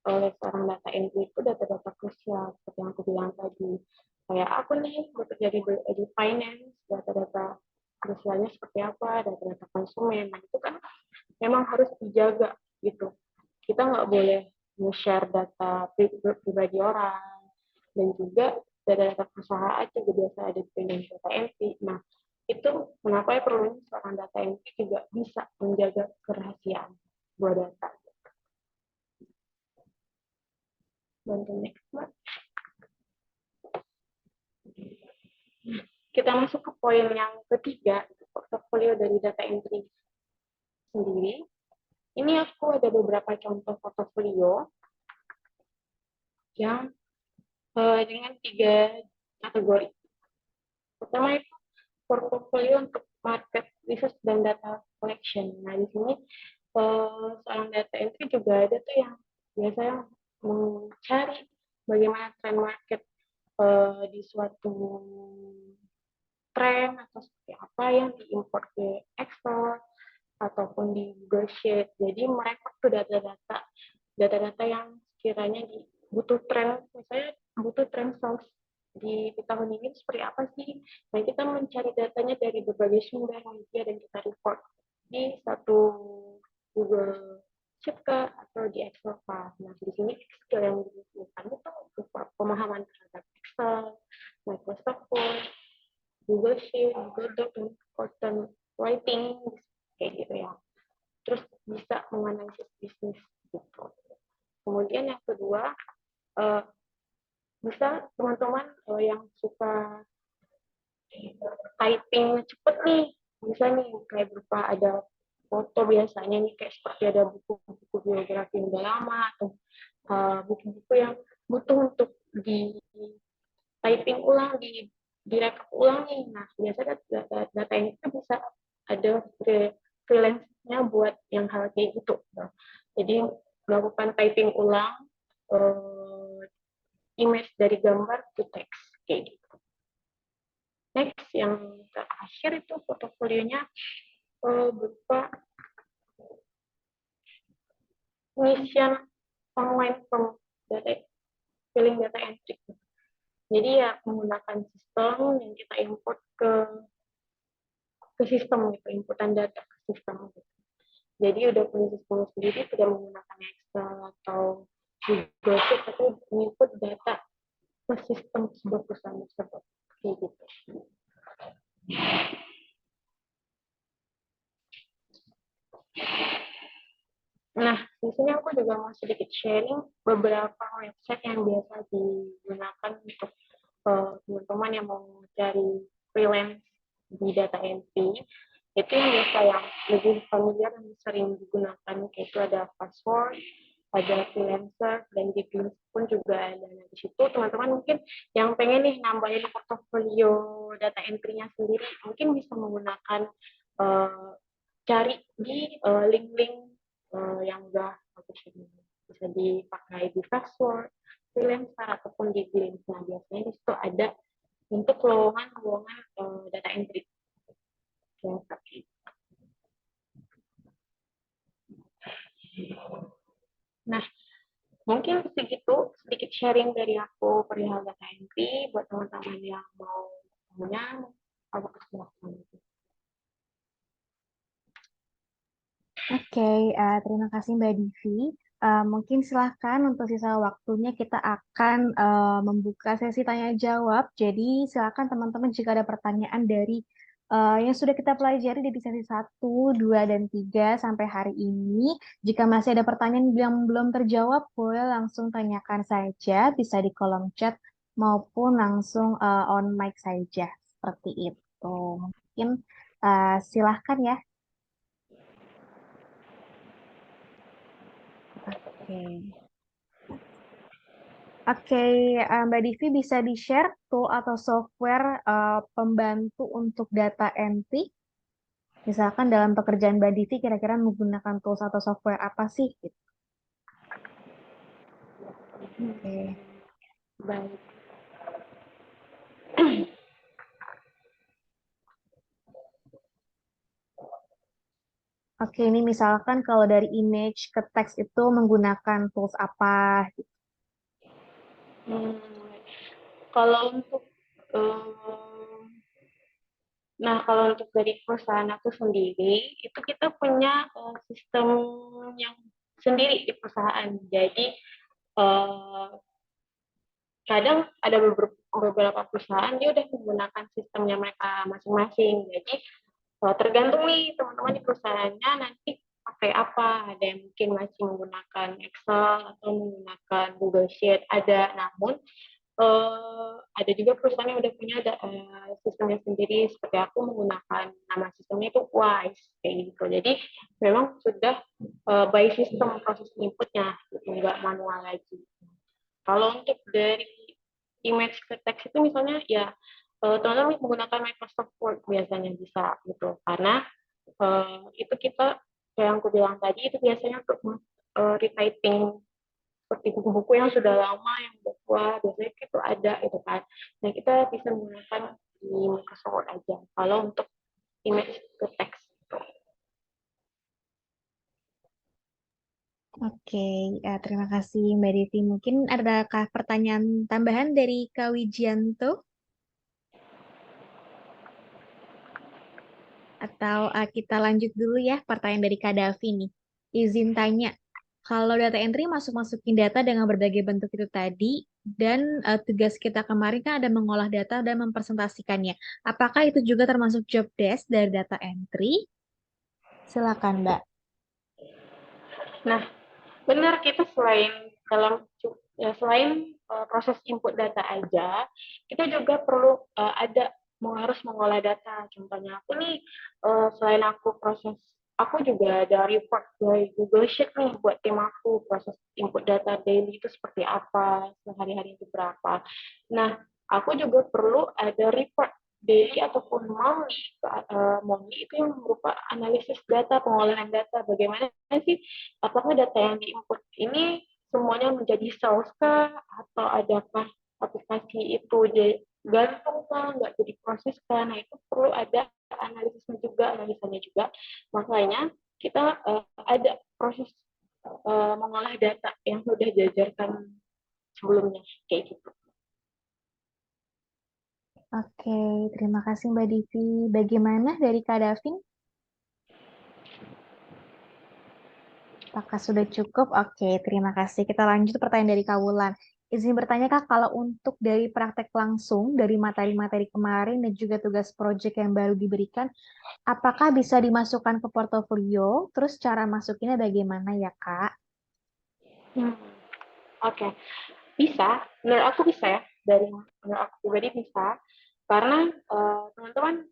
oleh seorang data entry itu data-data krusial, seperti yang aku bilang tadi. Kayak aku nih, bekerja di finance, data-data krusialnya seperti apa, data-data konsumen. Nah, itu kan memang harus dijaga gitu. Kita nggak boleh nge-share data pribadi orang, dan juga data-data perusahaan juga biasa ada di Indonesia data entry. Nah, itu mengapa ya perlunya seorang data entry juga bisa menjaga kerahasiaan buat data. Bantu next, Mbak. Kita masuk ke poin yang ketiga, portofolio dari data entry sendiri. Ini aku ada beberapa contoh portofolio yang dengan 3 kategori. Pertama itu portofolio untuk market research dan data collection. Nah, di sini seorang data entry juga ada tuh yang biasanya mencari bagaimana tren market di suatu tren atau seperti apa yang diimport ke Excel ataupun di Google Sheet. Jadi mereka tuh data-data yang sekiranya butuh tren, misalnya butuh tren sales di tahun ini seperti apa sih? Nah, kita mencari datanya dari berbagai sumber media dan kita report di satu Google Sheet atau di Excel File. Nah, di sini skill yang dibutuhkan itu berupa pemahaman terhadap Excel, Microsoft Word, Google Sheet, Google Doc, dan content writing, kayak gitu ya. Terus bisa menganalisis bisnis gitu. Kemudian yang kedua, bisa teman-teman yang suka typing cepet nih, bisa nih kayak berupa ada foto biasanya nih kayak seperti ada buku-buku biografi yang udah lama atau buku-buku yang butuh untuk di typing ulang, direkap ulang nih. Nah, biasanya data ini itu bisa ada freelance-nya buat yang hal kayak gitu. Jadi melakukan typing ulang image dari gambar ke teks kayak gitu. Next, yang terakhir itu portofolionya berupa pengisian online form data, filling data entry. Jadi ya menggunakan sistem yang kita import ke sistem gitu, inputan data ke sistem gitu. Jadi udah punya sistem sendiri, tidak menggunakan Excel atau Google Sheet, tapi input data ke sistem sebuah perusahaan tersebut. Kayak gitu. Nah, di sini aku juga mau sedikit sharing beberapa website yang biasa digunakan untuk teman-teman yang mau cari freelance di data entry. Itu yang biasa yang lebih familiar dan sering digunakan, kayak itu ada Password, ada Freelancer, dan di Glints pun juga ada. Nah, di situ teman-teman mungkin yang pengen nih nambahin portofolio data entry-nya sendiri, mungkin bisa menggunakan cari di link-link yang udah bagus ini. Bisa dipakai di Password, Freelancer, ataupun di Glints. Nah, biasanya di situ ada untuk lowongan data entry. Nah, mungkin sedikit sharing dari aku perihal data entry buat teman-teman yang mau punya apa kesempatan. Oke, terima kasih Mbak Divi. Mungkin silahkan untuk sisa waktunya kita akan membuka sesi tanya jawab. Jadi silakan teman-teman jika ada pertanyaan dari yang sudah kita pelajari di sesi 1, 2, dan 3 sampai hari ini. Jika masih ada pertanyaan yang belum terjawab, boleh langsung tanyakan saja, bisa di kolom chat maupun langsung on mic saja. Seperti itu. Mungkin silahkan ya. Oke. Oke, Mbak Divi bisa di-share tool atau software pembantu untuk data entry? Misalkan dalam pekerjaan Mbak Divi kira-kira menggunakan tools atau software apa sih? Gitu. Oke. Baik. Oke, ini misalkan kalau dari image ke teks itu menggunakan tools apa? Gitu. Kalau untuk kalau untuk dari perusahaan aku sendiri, itu kita punya sistem yang sendiri di perusahaan. Jadi kadang ada beberapa perusahaan dia udah menggunakan sistemnya mereka masing-masing. Jadi tergantung nih teman-teman di perusahaannya nanti pakai apa. Ada yang mungkin masih menggunakan Excel atau menggunakan Google Sheet. Ada, namun ada juga perusahaan yang udah punya sistemnya sendiri. Seperti aku menggunakan nama sistemnya itu WISE kayak gitu. Jadi memang sudah by system proses inputnya, gitu, nggak manual lagi. Kalau untuk dari image ke teks itu misalnya ya teman-teman menggunakan Microsoft Word biasanya bisa gitu, karena itu kita kayak yang aku bilang tadi itu biasanya untuk retyping seperti buku-buku yang sudah lama yang udah tua biasanya itu ada itu kan. Nah kita bisa menggunakan di Microsoft Word aja kalau untuk image ke teks. Oke, terima kasih Mbak Divi. Mungkin adakah pertanyaan tambahan dari Kak Wijianto? Atau kita lanjut dulu ya pertanyaan dari Kak Davi nih. Izin tanya, kalau data entry masukin data dengan berbagai bentuk itu tadi, dan tugas kita kemarin kan ada mengolah data dan mempresentasikannya. Apakah itu juga termasuk job desk dari data entry? Silakan, Mbak. Nah, benar kita selain proses input data aja, kita juga perlu harus mengolah data. Contohnya aku nih, selain aku juga ada report dari Google Sheet nih buat tim aku, proses input data daily itu seperti apa, sehari-hari itu berapa. Nah, aku juga perlu ada report daily ataupun monthly itu yang berupa analisis data, pengolahan data. Bagaimana sih apakah data yang diinput ini semuanya menjadi sales kah atau adakah aplikasi itu gantung kah, nggak jadi proses kah? Nah itu perlu ada analisanya juga. Makanya kita ada proses mengolah data yang sudah diajarkan sebelumnya kayak gitu. Oke, terima kasih Mbak Divi. Bagaimana dari Kak Davin? Apakah sudah cukup? Oke, terima kasih. Kita lanjut pertanyaan dari Kak Wulan. Izin bertanya Kak, kalau untuk dari praktek langsung, dari materi-materi kemarin dan juga tugas proyek yang baru diberikan, apakah bisa dimasukkan ke portofolio? Terus cara masukinnya bagaimana ya Kak? Oke. Bisa, menurut aku bisa ya. Menurut aku pribadi bisa. Karena teman-teman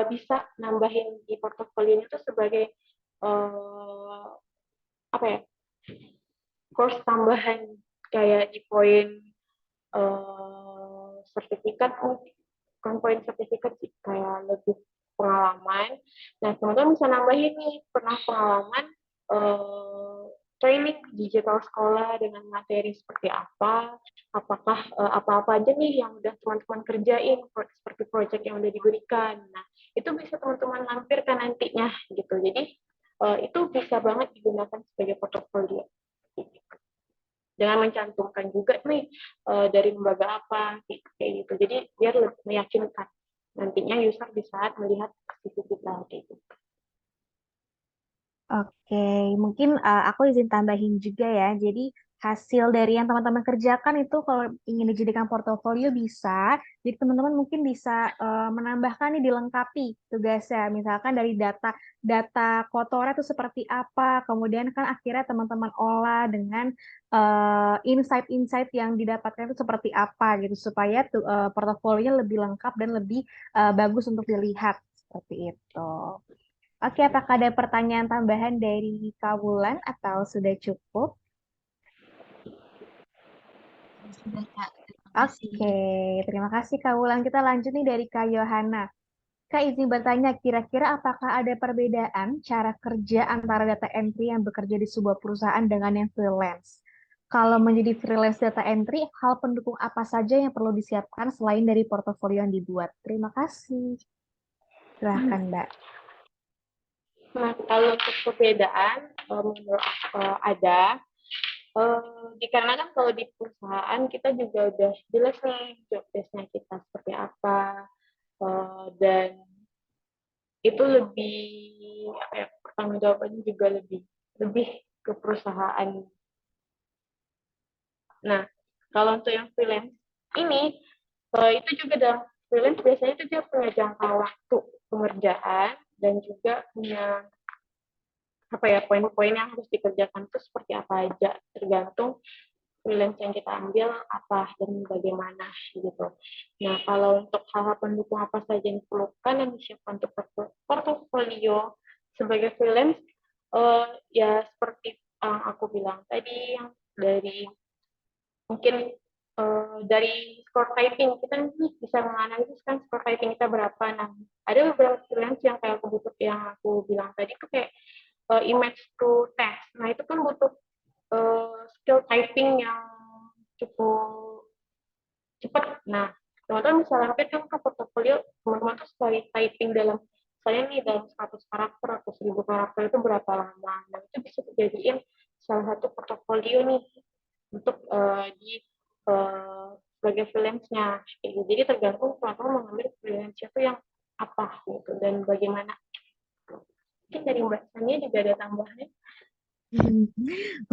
bisa nambahin di portofolio itu sebagai apa ya, course tambahan kayak di poin sertifikat, bukan poin sertifikat sih, kayak lebih pengalaman. Nah teman-teman bisa nambahin nih pernah pengalaman training digital sekolah dengan materi seperti apa, apakah apa-apa aja nih yang udah teman-teman kerjain seperti proyek yang udah diberikan. Nah itu bisa teman-teman lampirkan nantinya gitu. Jadi itu bisa banget digunakan sebagai portofolio dengan mencantumkan juga nih dari lembaga apa kayak gitu. Jadi biar lebih meyakinkan nantinya user di saat melihat CV kita kayak gitu. Oke, mungkin aku izin tambahin juga ya. Jadi hasil dari yang teman-teman kerjakan itu kalau ingin dijadikan portofolio bisa. Jadi teman-teman mungkin bisa menambahkan nih dilengkapi tugasnya. Misalkan dari data kotornya itu seperti apa, kemudian kan akhirnya teman-teman olah dengan insight-insight yang didapatkan itu seperti apa gitu supaya portofolionya lebih lengkap dan lebih bagus untuk dilihat seperti itu. Oke, apakah ada pertanyaan tambahan dari Kak Wulan atau sudah cukup? Sudah, Kak. Terima kasih. Oke, terima kasih Kak Wulan. Kita lanjut nih dari Kak Yohana. Kak izin bertanya, kira-kira apakah ada perbedaan cara kerja antara data entry yang bekerja di sebuah perusahaan dengan yang freelance? Kalau menjadi freelance data entry, hal pendukung apa saja yang perlu disiapkan selain dari portofolio yang dibuat? Terima kasih. Silahkan, Mbak. Nah, kalau untuk perbedaan, menurut aku ada. Dikarenakan kalau di perusahaan kita juga udah jelas nih job desk-nya kita seperti apa, dan itu lebih apa ya, pertanggungjawabannya juga lebih lebih ke perusahaan. Nah, kalau untuk yang freelance ini itu juga dalam freelance biasanya itu dia punya jangka waktu pengerjaan dan juga punya apa ya poin-poin yang harus dikerjakan itu seperti apa aja tergantung freelance yang kita ambil apa dan bagaimana gitu. Nah, kalau untuk hal-hal pendukung apa saja yang diperlukan dan disiapkan untuk portofolio sebagai freelance, ya seperti yang aku bilang tadi, yang dari mungkin dari score typing kita nanti bisa menganalisis kan score typing kita berapa. Nah, ada beberapa freelance yang kayak aku butuh yang aku bilang tadi itu kayak image to text. Nah, itu kan butuh skill typing yang cukup cepat. Nah, teman-teman bisa lampirkan ke portofolio teman-teman tuh sekali typing dalam saya nih dalam 100 karakter atau 1000 karakter itu berapa lama. Nah, itu bisa dijadiin salah satu portofolio nih untuk di sebagai freelance-nya. Jadi tergantung teman-teman mengambil freelance itu yang apa gitu dan bagaimana. Mungkin dari Mbak Sania juga ada tambahannya.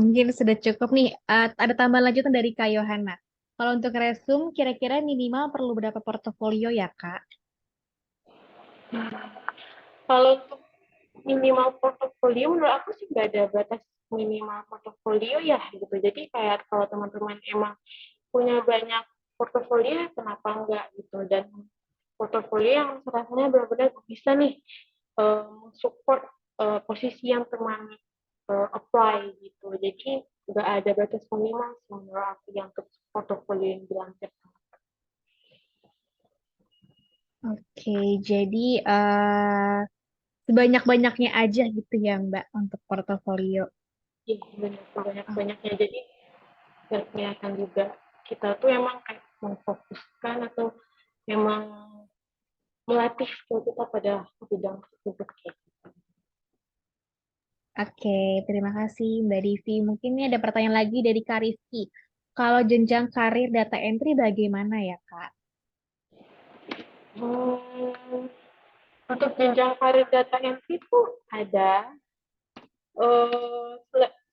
Mungkin sudah cukup nih. Ada tambahan lanjutan dari Kak Yohana. Kalau untuk resume, kira-kira minimal perlu berapa portofolio ya, Kak? Kalau untuk minimal portofolio, menurut aku sih nggak ada batas minimal portofolio ya gitu. Jadi kayak kalau teman-teman emang punya banyak portofolio, kenapa enggak gitu. Dan portofolio yang rasanya benar-benar bisa nih support posisi yang teman apply gitu. Jadi nggak ada batas minimal menurut aku yang untuk portofolio yang dilansir. Oke, jadi sebanyak-banyaknya aja gitu ya, Mbak, untuk portofolio. Iya, benar banyak-banyaknya. Jadi biar kelihatan juga kita tuh emang kayak memfokuskan atau memang melatih skill kita pada bidang tersebut kayak gitu. Oke, terima kasih Mbak Divi. Mungkin ini ada pertanyaan lagi dari Kak Rifki. Kalau jenjang karir data entry bagaimana ya, Kak? Untuk jenjang karir data entry itu ada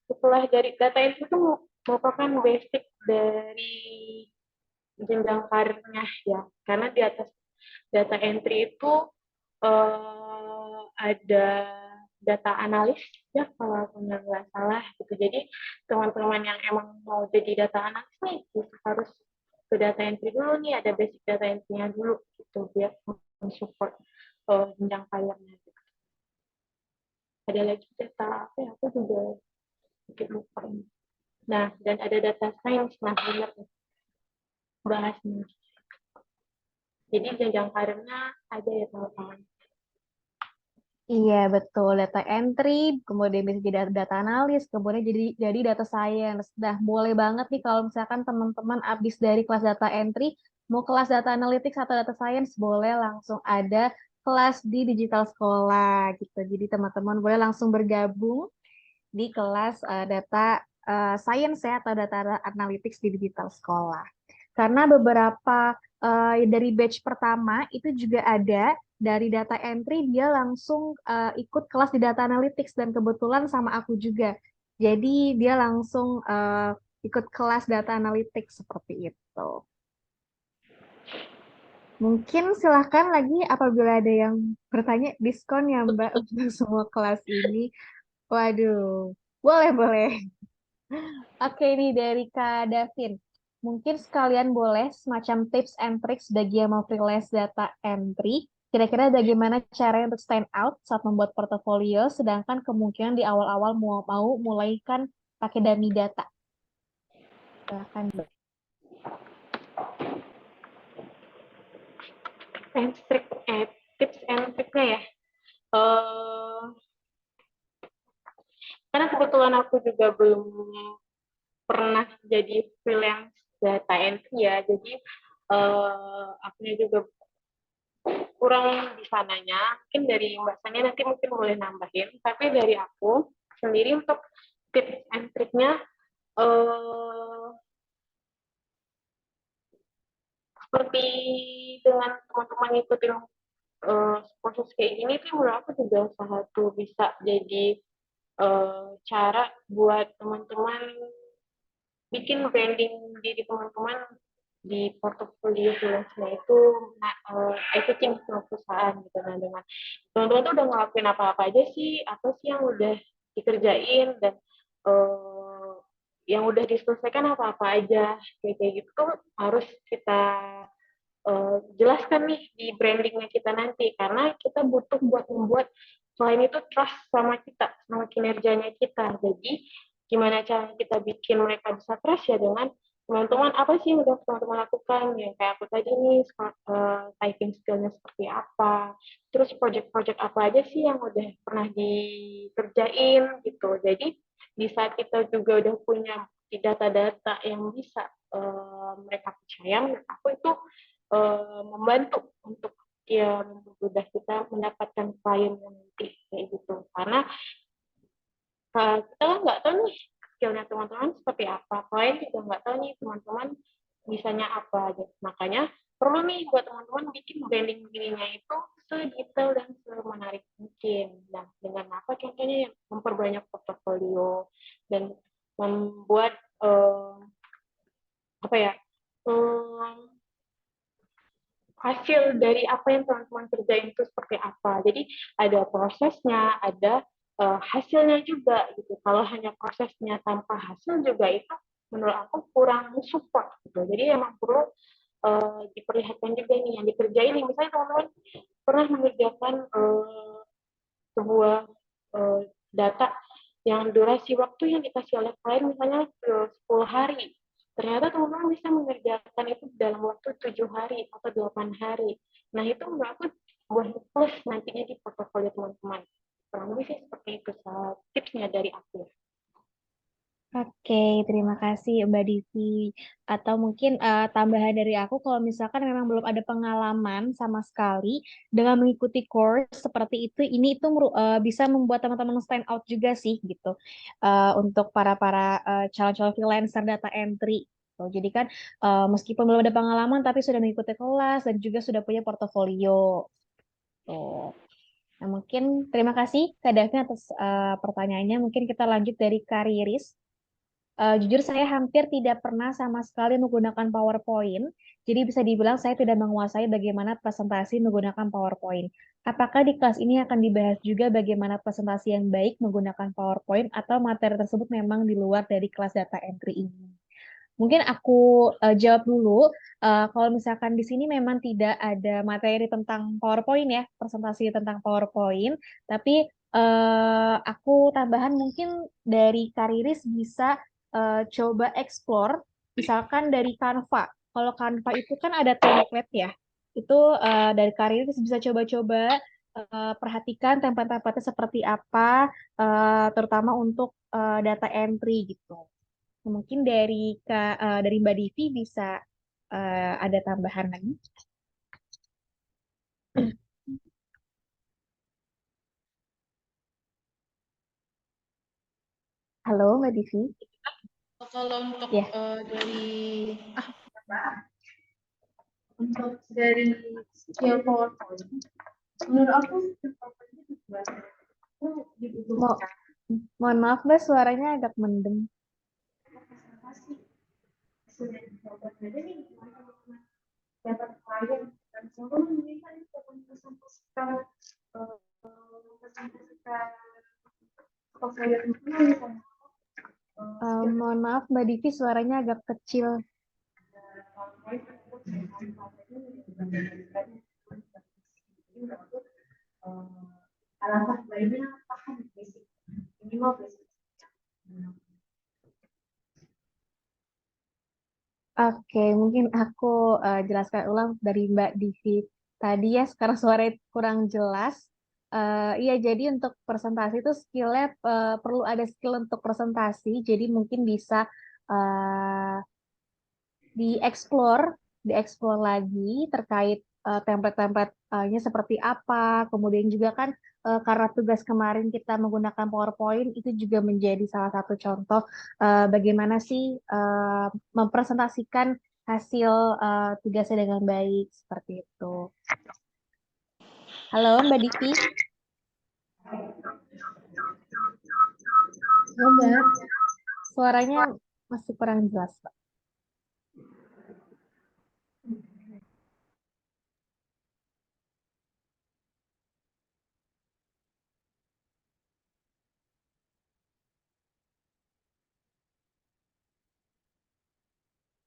setelah dari data entry itu merupakan basic dari jenjang karirnya ya, karena di atas data entry itu ada data analis ya kalau aku nggak salah gitu. Jadi teman-teman yang emang mau jadi data analis nih harus ke data entry dulu nih, ada basic data entry-nya dulu gitu biar mensupport jenjang karirnya. Gitu. Ada lagi data apa ya, aku juga mungkin lupa ini. Nah, dan ada data science, nah benar bahasnya. Jadi jenjang karirnya ada ya teman-teman. Iya, betul. Data entry, kemudian bisa jadi data analis, kemudian jadi data science. Nah, boleh banget nih kalau misalkan teman-teman habis dari kelas data entry, mau kelas data analytics atau data science, boleh langsung ada kelas di digital sekolah gitu. Jadi teman-teman boleh langsung bergabung di kelas data science ya atau data analytics di digital sekolah. Karena beberapa dari batch pertama itu juga ada dari data entry dia langsung ikut kelas di data analytics dan kebetulan sama aku juga. Jadi dia langsung ikut kelas data analytics seperti itu. Mungkin silahkan lagi apabila ada yang bertanya diskon ya Mbak untuk semua kelas ini. Waduh, boleh boleh. Oke, ini dari Kak Davin. Mungkin sekalian boleh semacam tips and tricks bagi yang mau freelance data entry. Kira-kira bagaimana caranya untuk stand out saat membuat portofolio, sedangkan kemungkinan di awal-awal mau mulai kan pakai dummy data. Silahkan, Mbak. Tips and triknya ya. Karena kebetulan aku juga belum pernah jadi freelance data entry ya, jadi akunya juga kurang di sananya. Mungkin dari Mbak Sania nanti mungkin boleh nambahin, tapi dari aku sendiri untuk tips and triknya seperti dengan teman-teman ngikutin proses kayak gini tuh menurut aku juga salah satu bisa jadi cara buat teman-teman bikin branding diri teman-teman di portofolio freelance-nya itu eye-catching sama perusahaan gitu. Nah, dengan teman-teman tuh udah ngelakuin apa-apa aja sih, apa sih yang udah dikerjain dan yang udah diselesaikan apa-apa aja, kayak gitu tuh harus kita jelaskan nih di brandingnya kita nanti, karena kita butuh buat membuat selain itu trust sama kita, sama kinerjanya kita. Jadi gimana cara kita bikin mereka bisa trust ya dengan teman-teman apa sih yang udah teman-teman lakukan, yang kayak aku tadi nih typing skillnya seperti apa, terus project-project apa aja sih yang udah pernah dikerjain gitu. Jadi di saat kita juga udah punya data-data yang bisa mereka percaya, menurut aku itu membantu untuk ya mempermudah kita mendapatkan klien yang nanti kayak gitu. Karena kita kan nggak tahu nih skillnya teman-teman seperti apa, klien juga nggak tahu nih teman-teman bisanya apa aja. Makanya perlu nih buat teman-teman bikin branding dirinya itu sedetail dan semenarik mungkin. Nah, dengan apa contohnya yang memperbanyak portofolio dan membuat apa ya hasil dari apa yang teman-teman kerjain itu seperti apa. Jadi ada prosesnya, ada hasilnya juga gitu. Kalau hanya prosesnya tanpa hasil juga itu menurut aku kurang support gitu. Jadi emang perlu diperlihatkan juga nih yang dikerjain nih. Misalnya teman-teman pernah mengerjakan sebuah data yang durasi waktu yang dikasih oleh klien misalnya 10 hari. Ternyata teman-teman bisa mengerjakan itu dalam waktu 7 hari atau 8 hari. Nah, itu menurut aku buat plus nantinya di portofolio teman-teman. Kurang lebih sih seperti itu tipsnya dari aku. Oke, terima kasih Mbak Divi. Atau mungkin tambahan dari aku, kalau misalkan memang belum ada pengalaman sama sekali dengan mengikuti course seperti itu bisa membuat teman-teman stand out juga sih gitu. Untuk para calon-calon freelancer data entry. Jadi kan meskipun belum ada pengalaman, tapi sudah mengikuti kelas dan juga sudah punya portofolio. Tuh. Nah, mungkin terima kasih Kak Davin atas pertanyaannya. Mungkin kita lanjut dari Kak Riris. Jujur saya hampir tidak pernah sama sekali menggunakan PowerPoint, jadi bisa dibilang saya tidak menguasai bagaimana presentasi menggunakan PowerPoint. Apakah di kelas ini akan dibahas juga bagaimana presentasi yang baik menggunakan PowerPoint atau materi tersebut memang di luar dari kelas data entry ini? Mungkin aku jawab dulu. Kalau misalkan di sini memang tidak ada materi tentang PowerPoint ya, presentasi tentang PowerPoint, tapi aku tambahan mungkin dari Kariris bisa coba explore, misalkan dari Canva. Kalau Canva itu kan ada template ya, itu dari Kariris bisa coba-coba perhatikan template-templatenya seperti apa, terutama untuk data entry gitu. Mungkin dari Mbak Divi bisa ada tambahan lagi. Halo Mbak Divi. Kalau untuk Ya. dari Untuk dari skill PowerPoint, menurut aku skill PowerPoint itu juga dibutuhkan Mohon maaf, Mbak, suaranya agak mendem. presentasi. Sudah dicoba aja nih, teman-teman dapat klien dan semua mereka itu presentasikan portfolio teman-teman. Mohon maaf, Mbak Divi, suaranya agak kecil. Alangkah baiknya paham basic, minimal basic. Oke, mungkin aku jelaskan ulang dari Mbak Divi tadi ya, sekarang suaranya kurang jelas. Iya, jadi untuk presentasi itu skillnya perlu ada skill untuk presentasi, jadi mungkin bisa uh, dieksplor, dieksplor lagi terkait template-template-nya seperti apa. Kemudian juga kan karena tugas kemarin kita menggunakan PowerPoint itu juga menjadi salah satu contoh bagaimana sih mempresentasikan hasil tugasnya dengan baik seperti itu. Halo Mbak Divi. Mbak. Suaranya masih kurang jelas, Pak.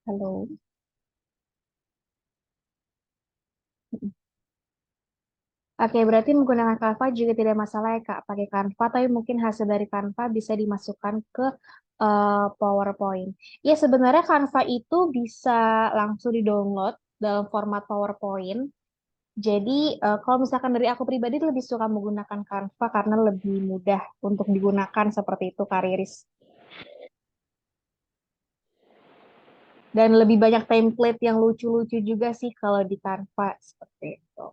Halo. Oke, berarti menggunakan Canva juga tidak masalah ya, Kak. Pakai Canva, tapi mungkin hasil dari Canva bisa dimasukkan ke PowerPoint. Ya, sebenarnya Canva itu bisa langsung di-download dalam format PowerPoint. Jadi, kalau misalkan dari aku pribadi lebih suka menggunakan Canva karena lebih mudah untuk digunakan seperti itu, Kak Riris. Dan lebih banyak template yang lucu-lucu juga sih kalau di Canva seperti itu.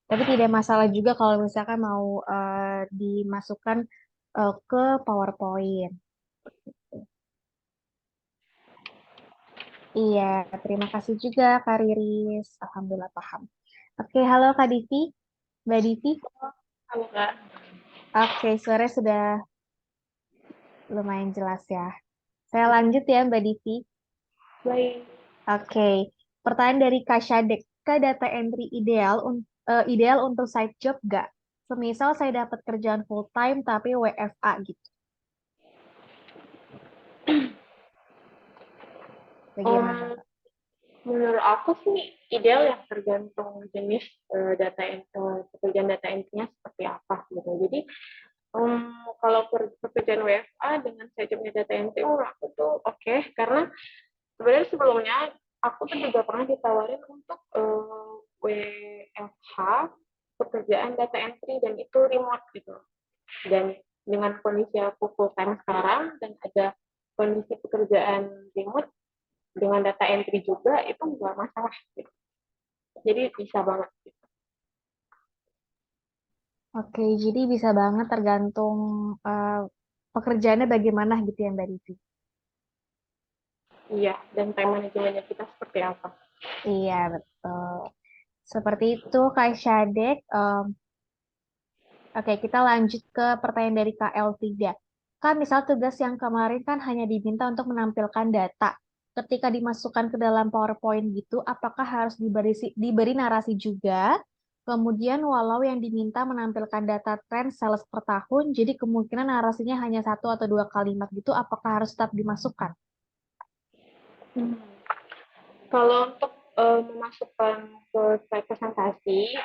Tapi tidak masalah juga kalau misalkan mau dimasukkan ke PowerPoint. Iya, terima kasih juga Kak Riris. Alhamdulillah paham. Oke, halo Kak Divi. Mbak Divi. Halo Kak. Oke, suara sudah lumayan jelas ya. Saya lanjut ya Mbak Divi. Baik. Oke, pertanyaan dari Kak Syadek. Kak, data entry ideal untuk side job nggak? Semisal saya dapat kerjaan full time tapi WFA gitu. Bagaimana? Menurut aku sih ideal yang tergantung jenis pekerjaan data entry-nya seperti apa gitu. Jadi kalau pekerjaan WFA dengan sajamnya data entry menurut aku tuh oke, karena sebenarnya sebelumnya aku tuh juga pernah ditawarin untuk WFH pekerjaan data entry dan itu remote gitu. Dan dengan kondisi aku full time sekarang dan ada kondisi pekerjaan remote dengan data entry juga itu nggak masalah gitu. Jadi bisa banget gitu. Oke, jadi bisa banget tergantung pekerjaannya bagaimana gitu ya Mbak Divi. Iya, dan time manajemennya kita seperti apa. Iya, betul. Seperti itu Kak Syadek. Oke, kita lanjut ke pertanyaan dari Kak Elvida. Kan misal tugas yang kemarin kan hanya diminta untuk menampilkan data. Ketika dimasukkan ke dalam PowerPoint gitu, apakah harus diberi narasi juga? Kemudian walau yang diminta menampilkan data tren sales per tahun, jadi kemungkinan narasinya hanya satu atau dua kalimat gitu, apakah harus tetap dimasukkan? Kalau untuk memasukkan ke slide presentasi,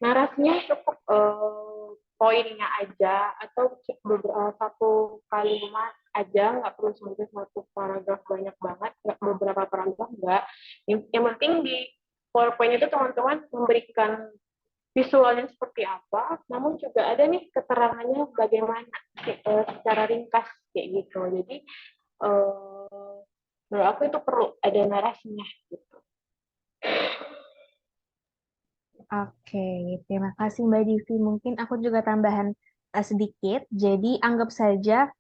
narasinya cukup poinnya aja atau beberapa satu kalimat aja, nggak perlu sampai satu paragraf banyak banget, nggak beberapa paragraf nggak. Yang penting di PowerPoint itu teman-teman memberikan visualnya seperti apa, namun juga ada nih keterangannya bagaimana secara ringkas kayak gitu. Jadi menurut aku itu perlu ada narasinya gitu. Oke, terima kasih Mbak Divi. Mungkin aku juga tambahan sedikit, jadi anggap saja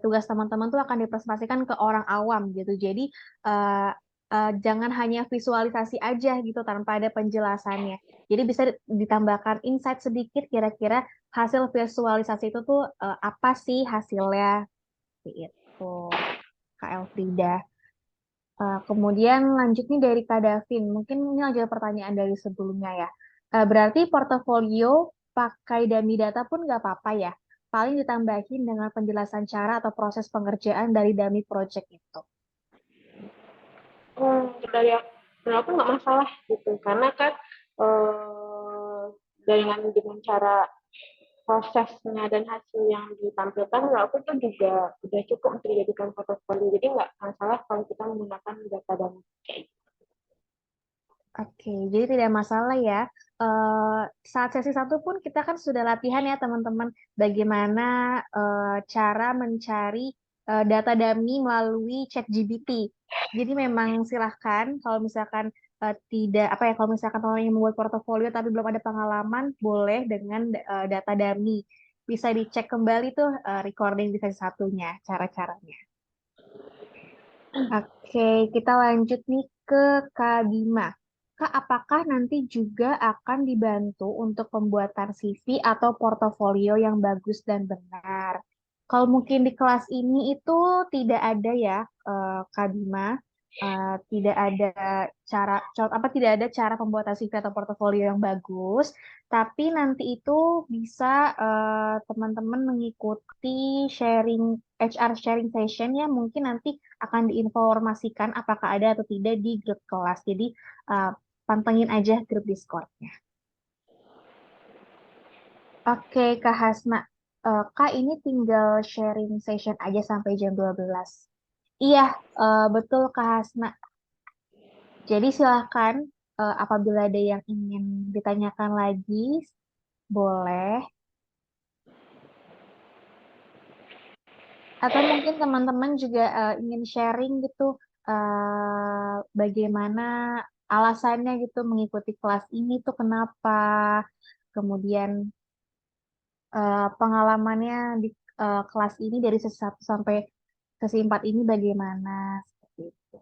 tugas teman-teman tuh akan dipresentasikan ke orang awam gitu. Jadi eh, jangan hanya visualisasi aja gitu tanpa ada penjelasannya. Jadi bisa ditambahkan insight sedikit kira-kira hasil visualisasi itu tuh apa sih hasilnya itu, Kak Elfrida. Kemudian lanjut nih dari Kak Davin. Mungkin ini aja pertanyaan dari sebelumnya ya. Berarti portofolio pakai dummy data pun nggak apa-apa ya. Paling ditambahin dengan penjelasan cara atau proses pengerjaan dari dummy project itu. Dari aku nggak masalah gitu, karena kan dengan cara prosesnya dan hasil yang ditampilkan menurut aku tuh juga udah cukup untuk dijadikan portofolio, jadi nggak masalah kalau kita menggunakan data dan kayak gitu. Oke, jadi tidak masalah ya. Saat sesi 1 pun kita kan sudah latihan ya teman-teman, bagaimana cara mencari data dummy melalui ChatGPT. Jadi memang silahkan kalau misalkan tidak apa ya, kalau misalkan orang yang membuat portofolio tapi belum ada pengalaman, boleh dengan data dummy. Bisa dicek kembali tuh recording di sesi 1-nya, cara-caranya. Oke, kita lanjut nih ke Kak Bima. Kak, apakah nanti juga akan dibantu untuk pembuatan CV atau portofolio yang bagus dan benar? Kalau mungkin di kelas ini itu tidak ada ya, Kak Bima. Tidak ada tidak ada cara pembuatan CV atau portofolio yang bagus, tapi nanti itu bisa teman-teman mengikuti sharing HR sharing session ya, mungkin nanti akan diinformasikan apakah ada atau tidak di grup kelas. Jadi uh, pantengin aja grup Discord-nya. Oke, Kak Hasna. Kak, ini tinggal sharing session aja sampai jam 12. Iya, betul Kak Hasna. Jadi silahkan apabila ada yang ingin ditanyakan lagi, boleh. Atau mungkin teman-teman juga ingin sharing gitu bagaimana alasannya gitu mengikuti kelas ini tuh kenapa, kemudian pengalamannya di kelas ini dari sesi 1 sampai sesi 4 ini bagaimana, seperti itu.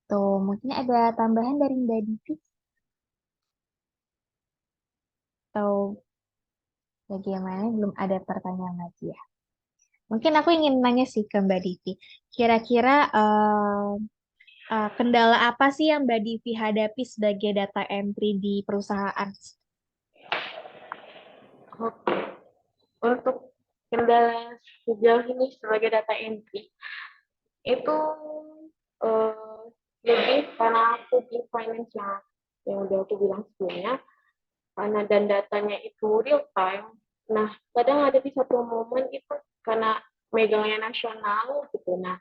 Tuh, mungkin ada tambahan dari Mbak Divi atau bagaimana, belum ada pertanyaan lagi ya. Mungkin aku ingin nanya sih ke Mbak Divi. Kira-kira kendala apa sih yang Mbak Divi hadapi sebagai data entry di perusahaan? Oke. Untuk kendala sejauh ini sebagai data entry itu lebih karena aku di finance yang udah aku bilang sebelumnya, karena dan datanya itu real time. Nah, kadang ada di satu momen itu karena megangnya nasional gitu. Nah,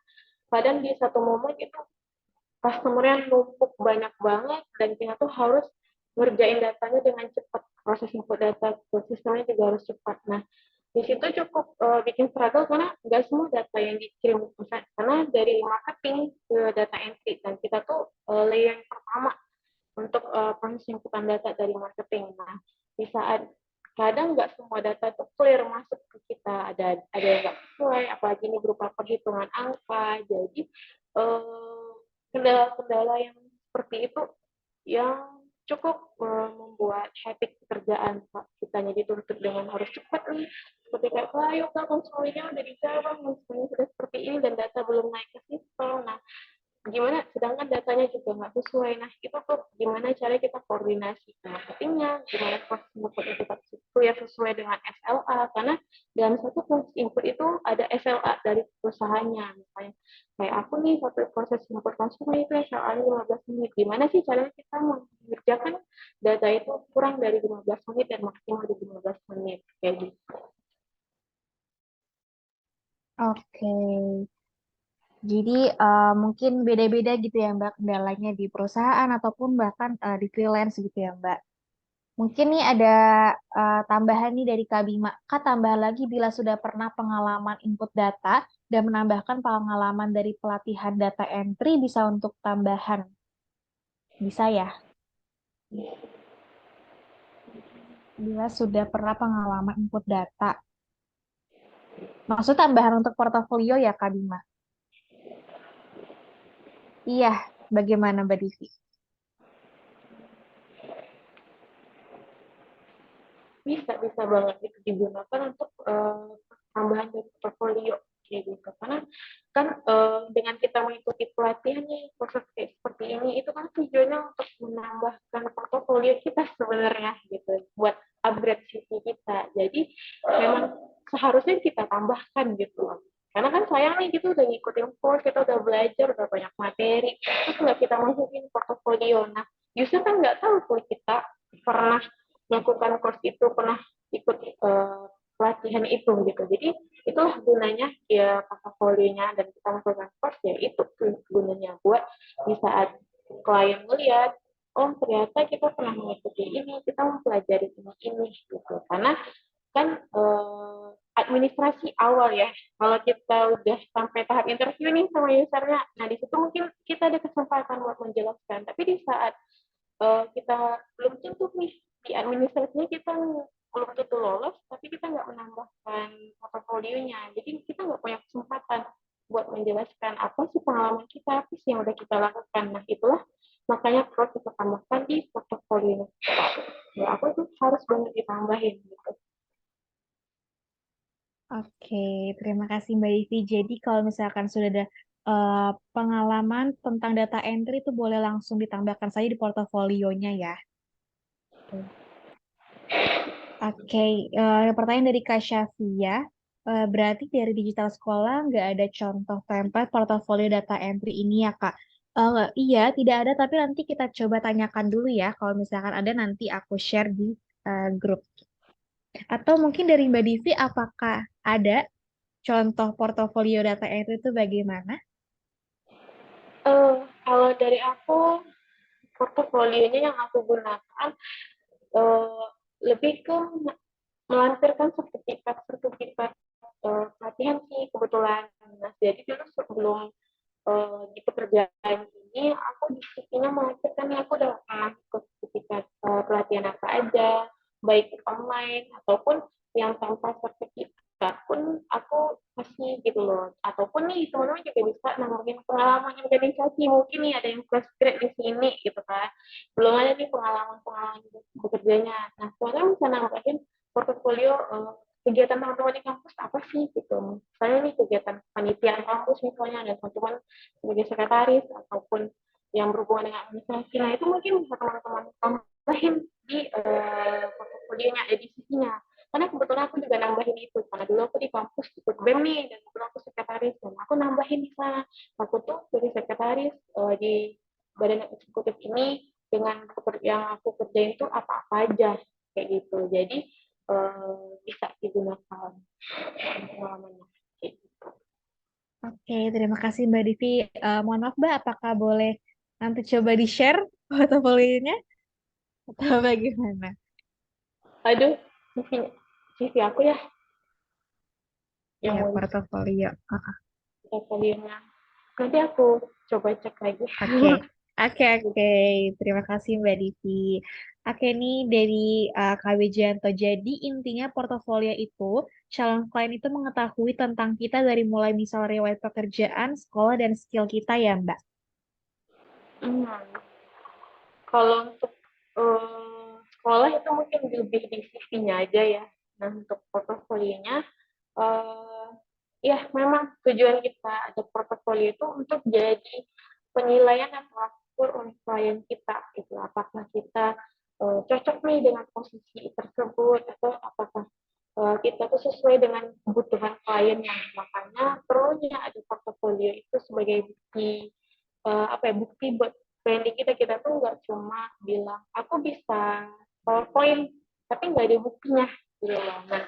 kadang di satu momen itu customer-nya numpuk banyak banget dan kita tuh harus ngerjain datanya dengan cepat. Proses input data ke sistemnya juga harus cepat. Nah, di situ cukup bikin struggle karena nggak semua data yang dikirim karena dari marketing ke data entry, dan kita tuh layer yang pertama untuk proses inputan data dari marketing. Nah, di saat kadang nggak semua data itu clear masuk ke kita, ada yang nggak sesuai, apalagi ini berupa perhitungan angka. Jadi kendala-kendala yang seperti itu yang cukup membuat hectic pekerjaan kitanya dituntut dengan harus cepat nih. Seperti kayak, ayo kan konsolidnya udah dijawab, semuanya sudah seperti ini dan data belum naik ke sistem. Nah, gimana sedangkan datanya juga nggak sesuai. Nah, itu tuh gimana cara kita koordinasi ke marketingnya, gimana proses inputnya kita ya sesuai dengan SLA, karena dalam satu proses input itu ada SLA dari perusahaannya. Misalnya kayak aku nih, satu proses input konsumen itu SLA-nya 15 menit, gimana sih caranya kita mengerjakan data itu kurang dari 15 menit dan maksimal di 15 menit kayak gitu. Oke. Jadi mungkin beda-beda gitu ya Mbak kendalanya di perusahaan ataupun bahkan di freelance gitu ya Mbak. Mungkin nih ada tambahan nih dari Kak Bima. Kak, tambahan lagi bila sudah pernah pengalaman input data dan menambahkan pengalaman dari pelatihan data entry bisa untuk tambahan Bisa ya? Bila sudah pernah pengalaman input data. Maksud tambahan untuk portofolio ya, Kak Bima? Iya, bagaimana Mbak Divi? Bisa banget itu digunakan untuk tambahan dari portfolio kayak gitu. Karena kan dengan kita mengikuti pelatihan nih proses kayak seperti ini itu kan tujuannya untuk menambahkan portfolio kita sebenarnya gitu buat upgrade CV kita. Jadi memang seharusnya kita tambahkan gitu loh. Karena kan sayang nih kita udah ngikutin course, kita udah belajar, udah banyak materi, terus nggak kita masukin portfolio. Nah, user kan nggak tahu tuh kita pernah melakukan course itu, pernah ikut pelatihan itu gitu. Jadi itulah gunanya ya portofolionya, dan kita melakukan course ya itu gunanya buat di saat klien melihat, oh ternyata kita pernah mengikuti ini, kita mempelajari ini gitu. Karena kan administrasi awal ya, kalau kita udah sampai tahap interview nih sama usernya, nah di situ mungkin kita ada kesempatan buat menjelaskan, tapi di saat kita belum tentu nih di administrasinya kita belum tentu lolos, tapi kita nggak menambahkan portofolionya, jadi kita nggak punya kesempatan buat menjelaskan apa sih pengalaman kita, apa sih yang udah kita lakukan. Nah itulah makanya perlu kita tambahkan di portofolio kita. Ya aku tuh harus banget ditambahin gitu. Oke, terima kasih Mbak Divi. Jadi kalau misalkan sudah ada pengalaman tentang data entry itu boleh langsung ditambahkan saja di portofolionya ya. Oke, pertanyaan dari Kak Syafia. Berarti dari digital sekolah nggak ada contoh template portofolio data entry ini ya Kak? Iya, tidak ada, tapi nanti kita coba tanyakan dulu ya. Kalau misalkan ada nanti aku share di grup. Atau mungkin dari Mbak Divi, apakah ada contoh portofolio data entry itu bagaimana? Kalau dari aku, portofolionya yang aku gunakan uh, lebih ke melampirkan sertifikat pelatihan sih kebetulan. Nah, jadi dulu sebelum di pekerjaan ini aku diskusinya melampirkan nih aku udah pernah ikut sertifikat pelatihan apa aja, baik online ataupun yang tanpa sertifikat pun aku masih gitu loh. Ataupun nih teman-teman juga bisa nambahin pengalaman organisasi, mungkin nih ada yang fresh grad di sini gitu kan, belum ada nih pengalaman-pengalaman bekerjanya. Nah teman-teman bisa nambahin portofolio kegiatan teman-teman di kampus apa sih gitu. Misalnya nih kegiatan panitiaan kampus misalnya, ada teman-teman sebagai sekretaris ataupun yang berhubungan dengan administrasi. Nah itu mungkin bisa teman-teman tambahin di portofolionya, edisinya. Karena kebetulan aku juga nambahin itu, karena dulu aku di kampus ikut BEM nih, dan kebetulan aku sekretaris, dan aku nambahin di sana. Aku tuh jadi sekretaris di badan eksekutif ini, dengan yang aku kerjain itu apa-apa aja, kayak gitu. Jadi bisa digunakan pengalamannya. Oke, terima kasih Mbak Divi. Mohon maaf Mbak, apakah boleh nanti coba di-share portofolionya atau bagaimana? Aduh, CV aku ya, yang Iya, mau portofolio. portfolionya. Nanti aku coba cek lagi. Oke, oke. Terima kasih Mbak Divi. Oke, nih dari Kak Wijanto. Jadi intinya portofolio itu, calon klien itu mengetahui tentang kita dari mulai misal riwayat pekerjaan, sekolah, dan skill kita ya Mbak. Hmm. Kalau untuk sekolah itu mungkin lebih di CV-nya aja ya. Nah untuk portofolionya, ya memang tujuan kita ada portofolio itu untuk jadi penilaian dan pengukur untuk klien kita. Gitu. Apakah kita cocok nih dengan posisi tersebut, atau apakah kita tuh sesuai dengan kebutuhan kliennya. Makanya perlunya ada portofolio itu sebagai bukti bukti buat branding kita tuh nggak cuma bilang aku bisa PowerPoint tapi nggak ada buktinya gitu loh. Nah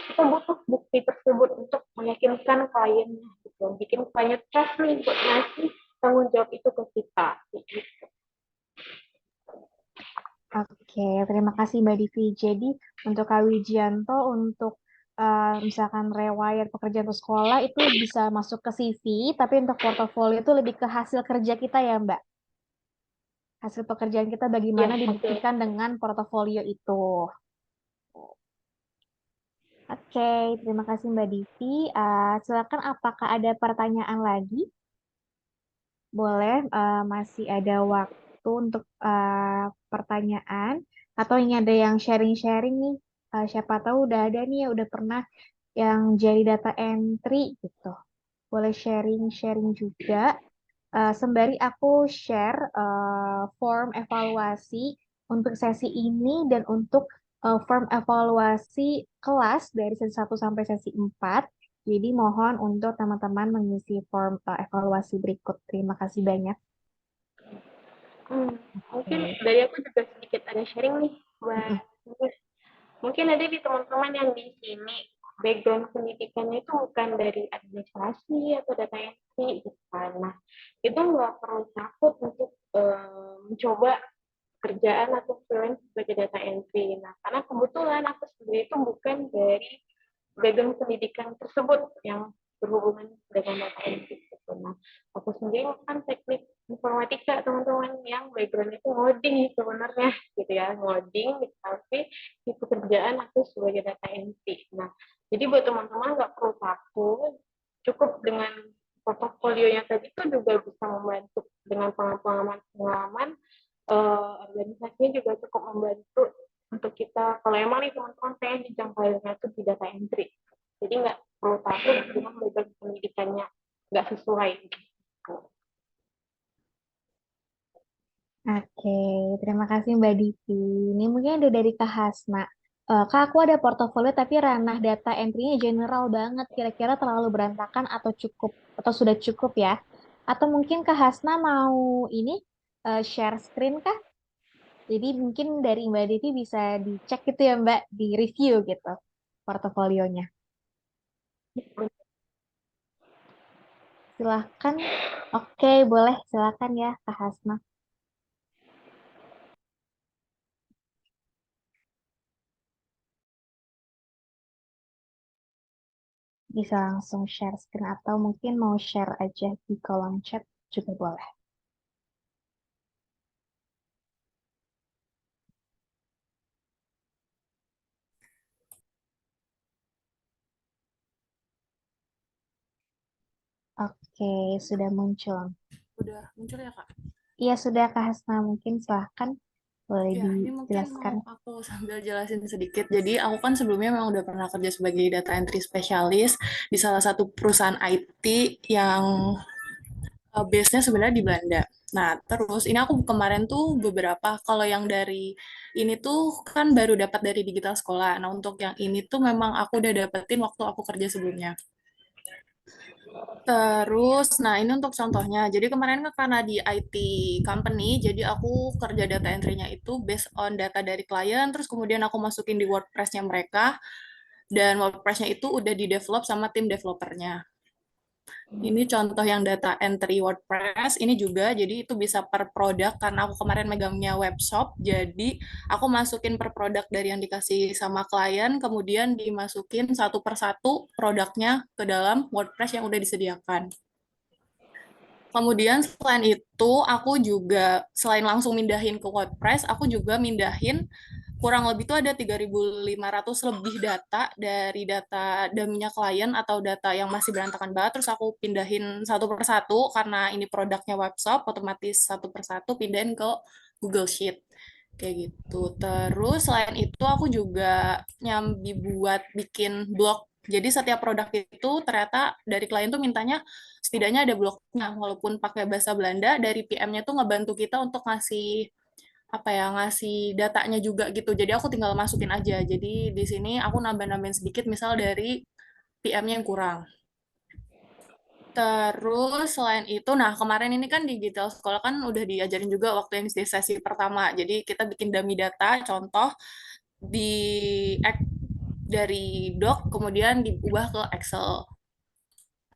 kita butuh bukti tersebut untuk meyakinkan kliennya gitu, bikin klien trust nih buat ngasih tanggung jawab itu ke kita gitu. Oke, terima kasih Mbak Divi. Jadi untuk Kak Wijianto, untuk misalkan reward pekerjaan untuk sekolah itu bisa masuk ke CV, tapi untuk portofolio itu lebih ke hasil kerja kita ya Mbak. hasil pekerjaan kita bagaimana Iya, oke. dibuktikan dengan portofolio itu. Oke, terima kasih Mbak Divi. Silakan apakah ada pertanyaan lagi? Boleh, masih ada waktu untuk pertanyaan. Atau ini ada yang sharing-sharing nih. Siapa tahu udah ada nih ya, udah pernah yang jadi data entry gitu. Boleh sharing-sharing juga. Sembari aku share form evaluasi untuk sesi ini dan untuk form evaluasi kelas dari sesi 1 sampai sesi 4. Jadi mohon untuk teman-teman mengisi form evaluasi berikut. Terima kasih banyak. Mungkin Oke. dari aku juga sedikit ada sharing nih Mm-mm. buat mungkin ada di teman-teman yang di sini background pendidikannya itu bukan dari administrasi atau data entry gitu kan. Nah, itu nggak perlu takut untuk mencoba kerjaan atau freelance sebagai data entry. Nah, karena kebetulan aku sendiri itu bukan dari background pendidikan tersebut yang berhubungan dengan data entry. Gitu. Nah, aku sendiri kan teknik informatika teman-teman yang background itu ngoding sebenarnya gitu ya, ngoding tapi di pekerjaan aku sebagai data entry. Nah, jadi buat teman-teman nggak perlu takut, cukup dengan portofolionya tadi itu juga bisa membantu dengan pengalaman-pengalaman organisasinya juga cukup membantu untuk kita kalau emang nih teman-teman pengen jenjang karirnya itu di data entry, jadi nggak perlu takut dengan background pendidikannya nggak sesuai gitu. Oke, terima kasih Mbak Divi. Ini mungkin ada dari Kak Hasna. Kak, aku ada portofolio tapi ranah data entry-nya general banget. Kira-kira terlalu berantakan atau cukup atau sudah cukup ya? Atau mungkin Kak Hasna mau ini share screen kah? Jadi mungkin dari Mbak Divi bisa dicek gitu ya Mbak, di review gitu portofolionya. Silahkan. Oke, boleh. Silahkan ya Kak Hasna. Bisa langsung share screen atau mungkin mau share aja di kolom chat juga boleh. Oke, sudah muncul. Udah muncul ya, Kak? Iya, sudah Kak Hasna. Mungkin silahkan boleh Ya, ini mungkin dijelaskan. mau aku sambil jelasin sedikit. Jadi, aku kan sebelumnya memang udah pernah kerja sebagai data entry specialist di salah satu perusahaan IT yang base-nya sebenarnya di Belanda. Nah, terus ini aku kemarin tuh beberapa, kalau yang dari ini tuh kan baru dapat dari digital sekolah. Nah, untuk yang ini tuh memang aku udah dapetin waktu aku kerja sebelumnya. Terus, nah ini untuk contohnya. Jadi kemarin kan karena di IT company, jadi aku kerja data entry-nya itu based on data dari klien, terus kemudian aku masukin di WordPress-nya mereka, dan WordPress-nya itu udah di-develop sama tim developernya. Ini contoh yang data entry WordPress, ini juga, jadi itu bisa per produk, karena aku kemarin megangnya webshop, jadi aku masukin per produk dari yang dikasih sama klien, kemudian dimasukin satu per satu produknya ke dalam WordPress yang udah disediakan. Kemudian selain itu, aku juga selain langsung mindahin ke WordPress, aku juga mindahin kurang lebih itu ada 3.500 lebih data dari data dummy-nya klien atau data yang masih berantakan banget, terus aku pindahin satu per satu karena ini produknya webshop, otomatis satu per satu pindahin ke Google Sheet kayak gitu. Terus selain itu aku juga nyambi buat bikin blog. Jadi setiap produk itu ternyata dari klien tuh mintanya setidaknya ada blognya, walaupun pakai bahasa Belanda, dari PM-nya tuh ngebantu kita untuk ngasih apa ya, ngasih datanya juga gitu. Jadi aku tinggal masukin aja. Jadi di sini aku nambah-nambahin sedikit misal dari PM-nya yang kurang. Terus selain itu, nah kemarin ini kan di digital sekolah kan udah diajarin juga waktu yang di sesi pertama. Jadi kita bikin dummy data, contoh di dari doc kemudian diubah ke Excel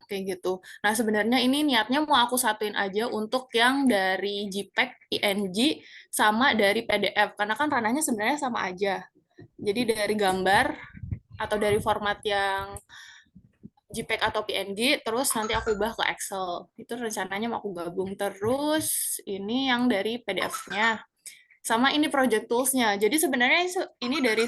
kayak gitu. Nah, sebenarnya ini niatnya mau aku satuin aja untuk yang dari JPEG, PNG, sama dari PDF. Karena kan ranahnya sebenarnya sama aja. Jadi dari gambar atau dari format yang JPEG atau PNG, terus nanti aku ubah ke Excel. Itu rencananya mau aku gabung. Terus ini yang dari PDF-nya. Sama ini project tools-nya. Jadi sebenarnya ini dari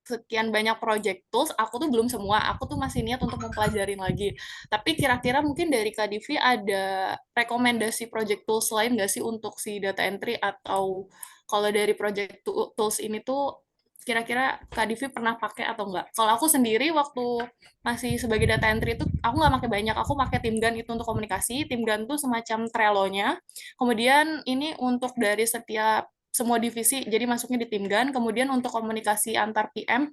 sekian banyak project tools, aku tuh belum semua. Aku tuh masih niat untuk mempelajarin lagi. Tapi kira-kira mungkin dari Kak Divi ada rekomendasi project tools lain nggak sih untuk si data entry? Atau kalau dari project tools ini tuh kira-kira Kak Divi pernah pakai atau enggak? Kalau aku sendiri waktu masih sebagai data entry itu aku nggak pakai banyak, aku pakai Timgun itu untuk komunikasi. Timgun tuh semacam Trello-nya. Kemudian ini untuk dari setiap semua divisi, jadi masuknya di Timgun. Kemudian untuk komunikasi antar PM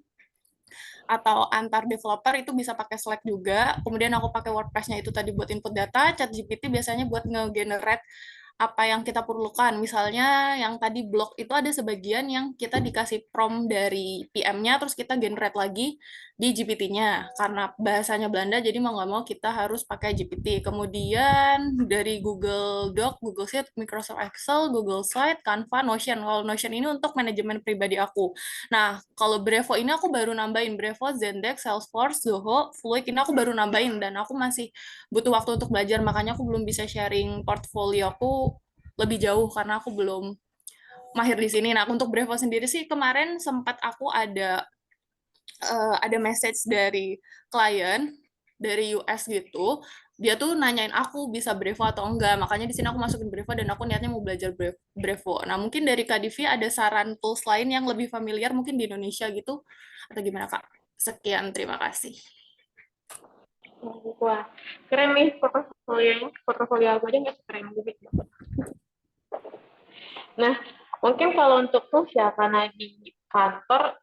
atau antar developer itu bisa pakai Slack juga. Kemudian aku pakai WordPress-nya itu tadi buat input data, ChatGPT biasanya buat nge-generate apa yang kita perlukan. Misalnya yang tadi blog itu ada sebagian yang kita dikasih prompt dari PM-nya, terus kita generate lagi di GPT-nya. Karena bahasanya Belanda, jadi mau nggak mau kita harus pakai GPT. Kemudian dari Google Doc, Google Sheet, Microsoft Excel, Google Slide, Canva, Notion. Kalau Notion ini untuk manajemen pribadi aku. Nah, kalau Brevo ini aku baru nambahin. Brevo, Zendesk, Salesforce, Zoho, Fluid ini aku baru nambahin. Dan aku masih butuh waktu untuk belajar, makanya aku belum bisa sharing portfolio aku lebih jauh karena aku belum mahir di sini. Nah, untuk Brevo sendiri sih kemarin sempat aku ada message dari klien dari US gitu. Dia tuh nanyain aku bisa Brevo atau enggak. Makanya di sini aku masukin Brevo dan aku niatnya mau belajar Brevo. Nah, mungkin dari Kak Divi ada saran tools lain yang lebih familiar mungkin di Indonesia gitu atau gimana, Kak? Sekian, terima kasih. Wah, keren nih portofolio aku aja nggak sekeren gitu. Nah, mungkin kalau untuk tools ya, karena di kantor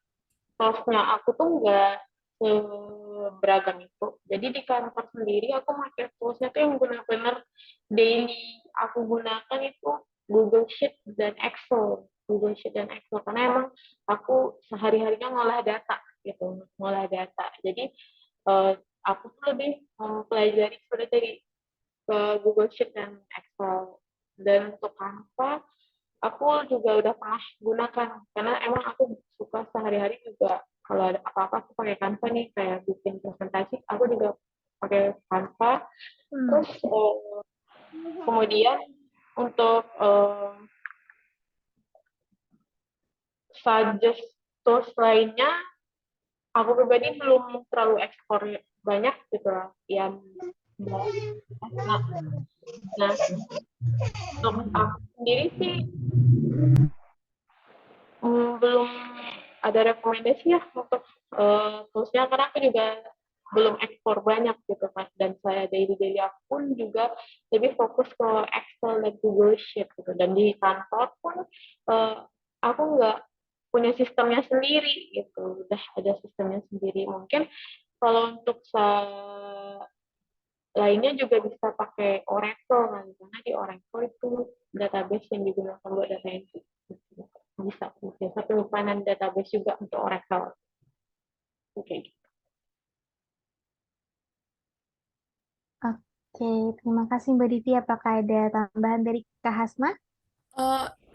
toolsnya aku tuh nggak seberagam itu. Jadi di kantor sendiri aku pakai toolsnya tuh yang benar-benar daily aku gunakan itu Google Sheet dan Excel. Google Sheet dan Excel karena emang aku sehari-harinya ngolah data gitu, ngolah data. Jadi aku tuh lebih mempelajari sebenarnya dari ke Google Sheet dan Excel. Dan untuk Canva, aku juga udah pernah gunakan karena emang aku suka sehari-hari juga kalau ada apa-apa aku pakai Canva nih kayak bikin presentasi aku juga pakai Canva. Terus kemudian untuk suggest tools lainnya aku pribadi belum terlalu ekspor banyak gitu lah yang nah untuk aku sendiri sih belum ada rekomendasi ya untuk toolsnya karena aku juga belum ekspor banyak gitu kan dan saya daily aku pun juga lebih fokus ke Excel dan Google Sheet gitu dan di kantor pun aku nggak punya sistemnya sendiri gitu udah ada sistemnya sendiri mungkin kalau untuk lainnya juga bisa pakai Oracle kan karena di Oracle itu database yang digunakan buat data entry bisa biasa penyimpanan database juga untuk Oracle. Oke. Oke, terima kasih Mbak Divi. Apakah ada tambahan dari Kak Hasna?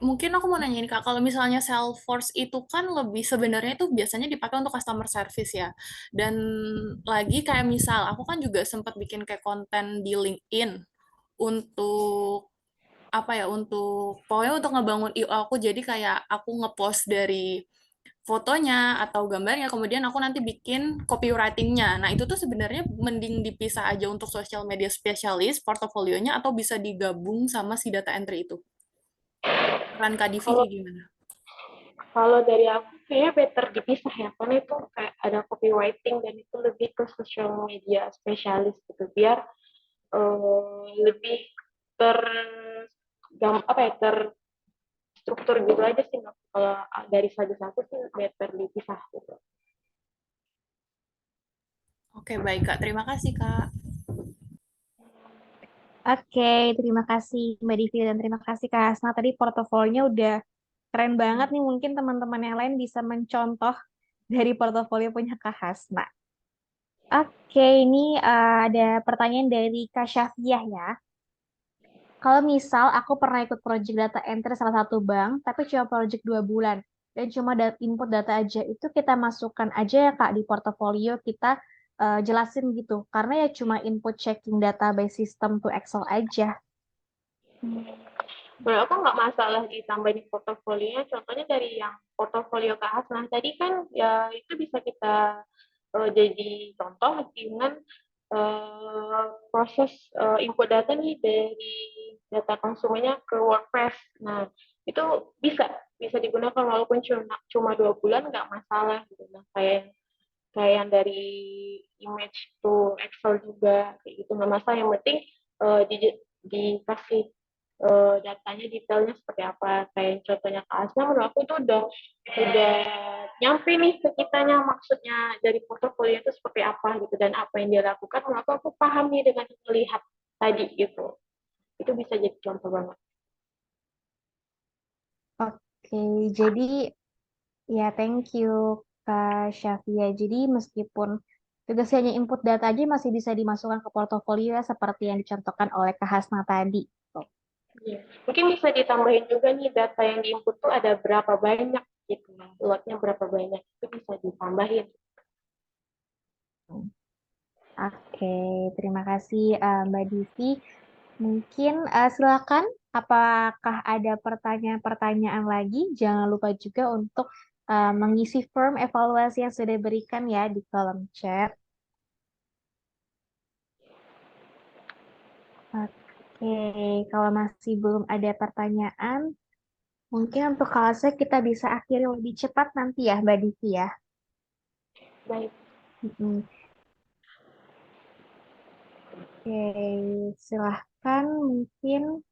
Mungkin aku mau nanya ini Kak, kalau misalnya Salesforce itu kan lebih sebenarnya itu biasanya dipakai untuk customer service ya. Dan lagi kayak misal aku kan juga sempat bikin kayak konten di LinkedIn untuk apa ya untuk pokoknya untuk ngebangun IO aku jadi kayak aku ngepost dari fotonya atau gambarnya kemudian aku nanti bikin copywritingnya. Nah itu tuh sebenarnya mending dipisah aja untuk social media spesialis portofolionya atau bisa digabung sama si data entry itu. Peran Kak Divi Kalau kayak gimana? kalau dari aku kayaknya better dipisah ya karena itu kayak ada copywriting dan itu lebih ke social media spesialis gitu biar lebih ter apa ya terstruktur gitu aja sih kalau dari satu sih better dipisah gitu. Oke, baik Kak. Terima kasih Kak. Oke, terima kasih Mbak Divi dan terima kasih Kak Hasna. Tadi portofolionya udah keren banget nih. Mungkin teman-teman yang lain bisa mencontoh dari portofolio punya Kak Hasna. Oke, ini ada pertanyaan dari Kak Syafiah ya. Kalau misal aku pernah ikut project data entry salah satu bank, tapi cuma project 2 bulan, dan cuma input data aja, itu kita masukkan aja ya Kak di portofolio kita jelasin gitu. Karena ya cuma input checking database system to Excel aja. Menurut aku nggak masalah ditambahin di portofolionya. Contohnya dari yang portofolio Kak Hasnah tadi kan ya itu bisa kita jadi contoh dengan proses input data nih dari data konsumennya ke WordPress. Nah, itu bisa digunakan walaupun cuma 2 bulan nggak masalah gitu. Nah, kayak yang dari image to Excel juga kayak gitu nggak masalah. Yang penting dikasih datanya detailnya seperti apa. Kayak contohnya Kak Asma, menurut aku itu udah nyampe nih ke kitanya maksudnya dari portofolio itu seperti apa gitu dan apa yang dia lakukan. Menurut aku paham nih dengan melihat tadi gitu. Itu bisa jadi contoh banget. Oke, jadi ya thank you Kak Syafia. Jadi meskipun tugasnya hanya input data aja masih bisa dimasukkan ke portofolio ya, seperti yang dicontohkan oleh Kak Hasna tadi. Iya. Mungkin bisa ditambahin juga nih data yang diinput tuh ada berapa banyak gitu. Lotnya berapa banyak itu bisa ditambahin. Oke, terima kasih Mbak Divi. Mungkin silakan, apakah ada pertanyaan-pertanyaan lagi? Jangan lupa juga untuk mengisi form evaluasi yang sudah diberikan ya di kolom chat. Oke, kalau masih belum ada pertanyaan, mungkin untuk kelasnya kita bisa akhiri lebih cepat nanti ya, Mbak Divi ya. Baik. Mm-mm. Oke, silahkan mungkin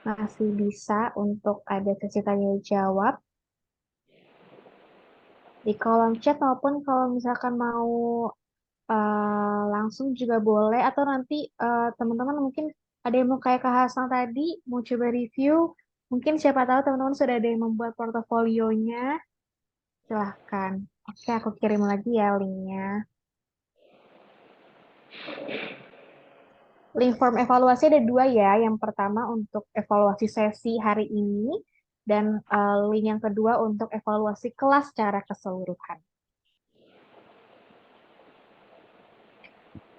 masih bisa untuk ada sesi tanya jawab di kolom chat maupun kalau misalkan mau langsung juga boleh atau nanti teman-teman mungkin ada yang mau kayak Kak Hasan tadi mau coba review, mungkin siapa tahu teman-teman sudah ada yang membuat portofolionya, silahkan. Oke, aku kirim lagi ya linknya. Link form evaluasi ada 2 ya. Yang pertama untuk evaluasi sesi hari ini dan link yang kedua untuk evaluasi kelas secara keseluruhan.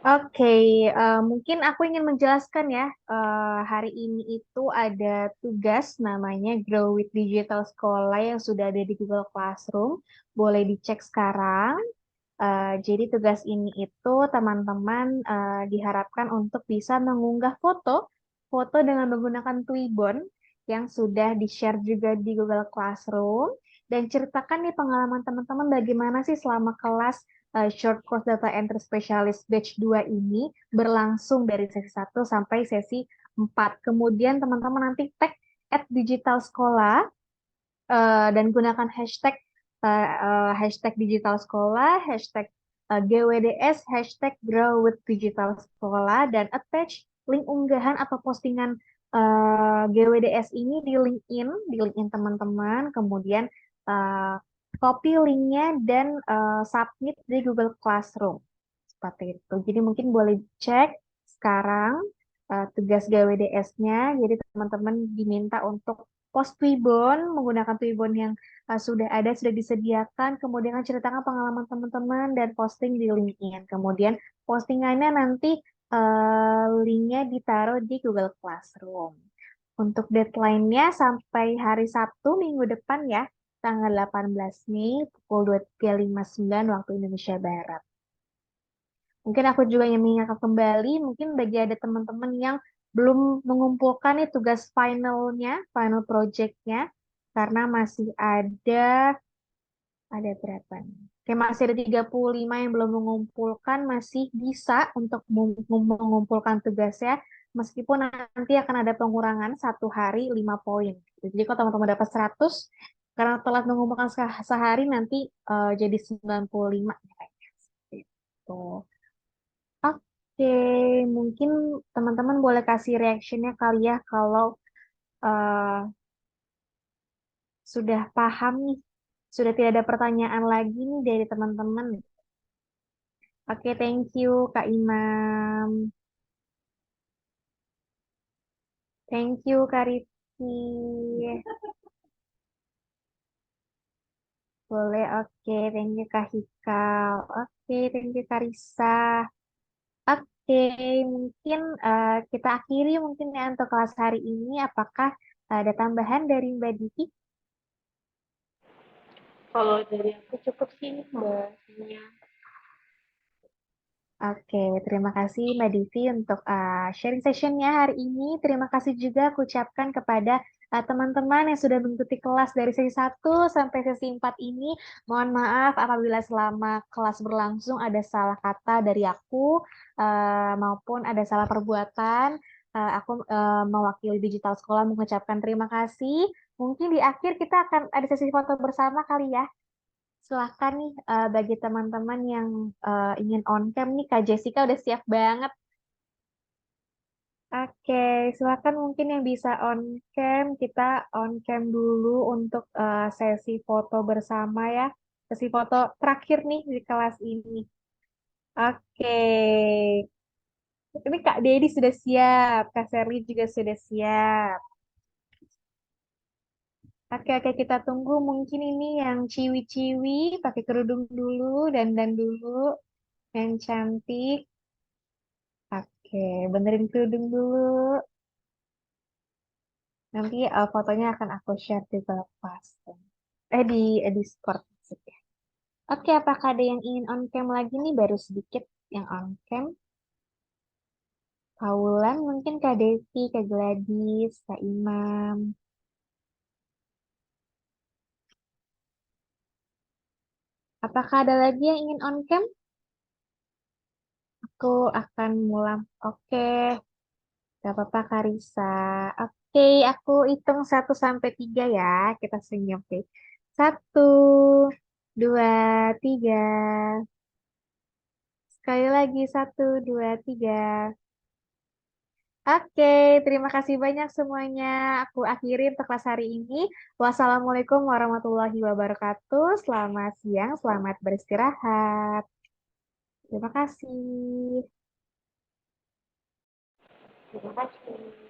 Oke, mungkin aku ingin menjelaskan ya, hari ini itu ada tugas namanya Grow with Digital Sekolah yang sudah ada di Google Classroom. Boleh dicek sekarang. Jadi tugas ini itu teman-teman diharapkan untuk bisa mengunggah foto dengan menggunakan Twibbon yang sudah di-share juga di Google Classroom. Dan ceritakan nih pengalaman teman-teman bagaimana sih selama kelas Short Course Data Entry Specialist Batch 2 ini berlangsung dari sesi 1 sampai sesi 4. Kemudian teman-teman nanti tag @digital sekolah dan gunakan hashtag digital sekolah, hashtag GWDS, hashtag Grow with Digital Sekolah, dan attach link unggahan atau postingan GWDS ini di LinkedIn teman-teman, kemudian copy linknya dan submit di Google Classroom. Seperti itu. Jadi mungkin boleh cek sekarang tugas GWDS-nya. Jadi teman-teman diminta untuk post Twibbon menggunakan Twibbon yang sudah disediakan, kemudian ceritakan pengalaman teman-teman dan posting di LinkedIn. Kemudian postingannya nanti linknya ditaruh di Google Classroom. Untuk deadline-nya sampai hari Sabtu minggu depan ya, tanggal 18 Mei pukul 23.59 waktu Indonesia Barat. Mungkin aku juga ingin mengingatkan kembali, mungkin bagi ada teman-teman yang belum mengumpulkan nih tugas final project-nya, karena masih ada berapa nih? Kayak masih ada 35 yang belum mengumpulkan, masih bisa untuk mengumpulkan tugasnya, meskipun nanti akan ada pengurangan 1 hari 5 poin. Jadi kalau teman-teman dapat 100, karena telat mengumpulkan sehari, nanti jadi 95. Gitu. Oke, mungkin teman-teman boleh kasih reaction-nya kali ya kalau eh, sudah paham nih, sudah tidak ada pertanyaan lagi nih dari teman-teman. Oke, thank you Kak Imam. Thank you Kak Rifki. Boleh, oke. Thank you Kak Hikal. Oke, thank you Kak Risa. Oke, mungkin kita akhiri mungkin ya untuk kelas hari ini. Apakah ada tambahan dari Mbak Diki? Kalau dari aku cukup sih Mbak Sania. Oke, terima kasih Mbak Divi untuk sharing sessionnya hari ini. Terima kasih juga aku ucapkan kepada teman-teman yang sudah mengikuti kelas dari sesi 1 sampai sesi 4 ini. Mohon maaf apabila selama kelas berlangsung ada salah kata dari aku maupun ada salah perbuatan. Aku mewakili Digital Sekolah mengucapkan terima kasih. Mungkin di akhir kita akan ada sesi foto bersama kali ya. Silahkan nih bagi teman-teman yang ingin on cam nih Kak Jessica udah siap banget. Oke, silakan mungkin yang bisa on cam, kita on cam dulu untuk sesi foto bersama ya. Sesi foto terakhir nih di kelas ini. Oke, ini Kak Dedi sudah siap, Kak Serly juga sudah siap. Oke, kita tunggu mungkin ini yang ciwi-ciwi, pakai kerudung dulu, dandan dulu, yang cantik. Oke, benerin kerudung dulu. Nanti fotonya akan aku share di kelas. Di Discord maksudnya. Oke, apakah ada yang ingin on cam lagi nih? Baru sedikit yang on cam. Paulan, mungkin Kak Devi, Kak Gladys, Kak Imam. Apakah ada lagi yang ingin on cam? Aku akan mulai. Oke, gak apa-apa Kak Risa. Oke, aku hitung 1 sampai 3 ya. Kita senyum deh. 1, 2, 3. Sekali lagi 1, 2, 3. Oke, terima kasih banyak semuanya. Aku akhiri untuk kelas hari ini. Wassalamualaikum warahmatullahi wabarakatuh. Selamat siang, selamat beristirahat. Terima kasih. Terima kasih.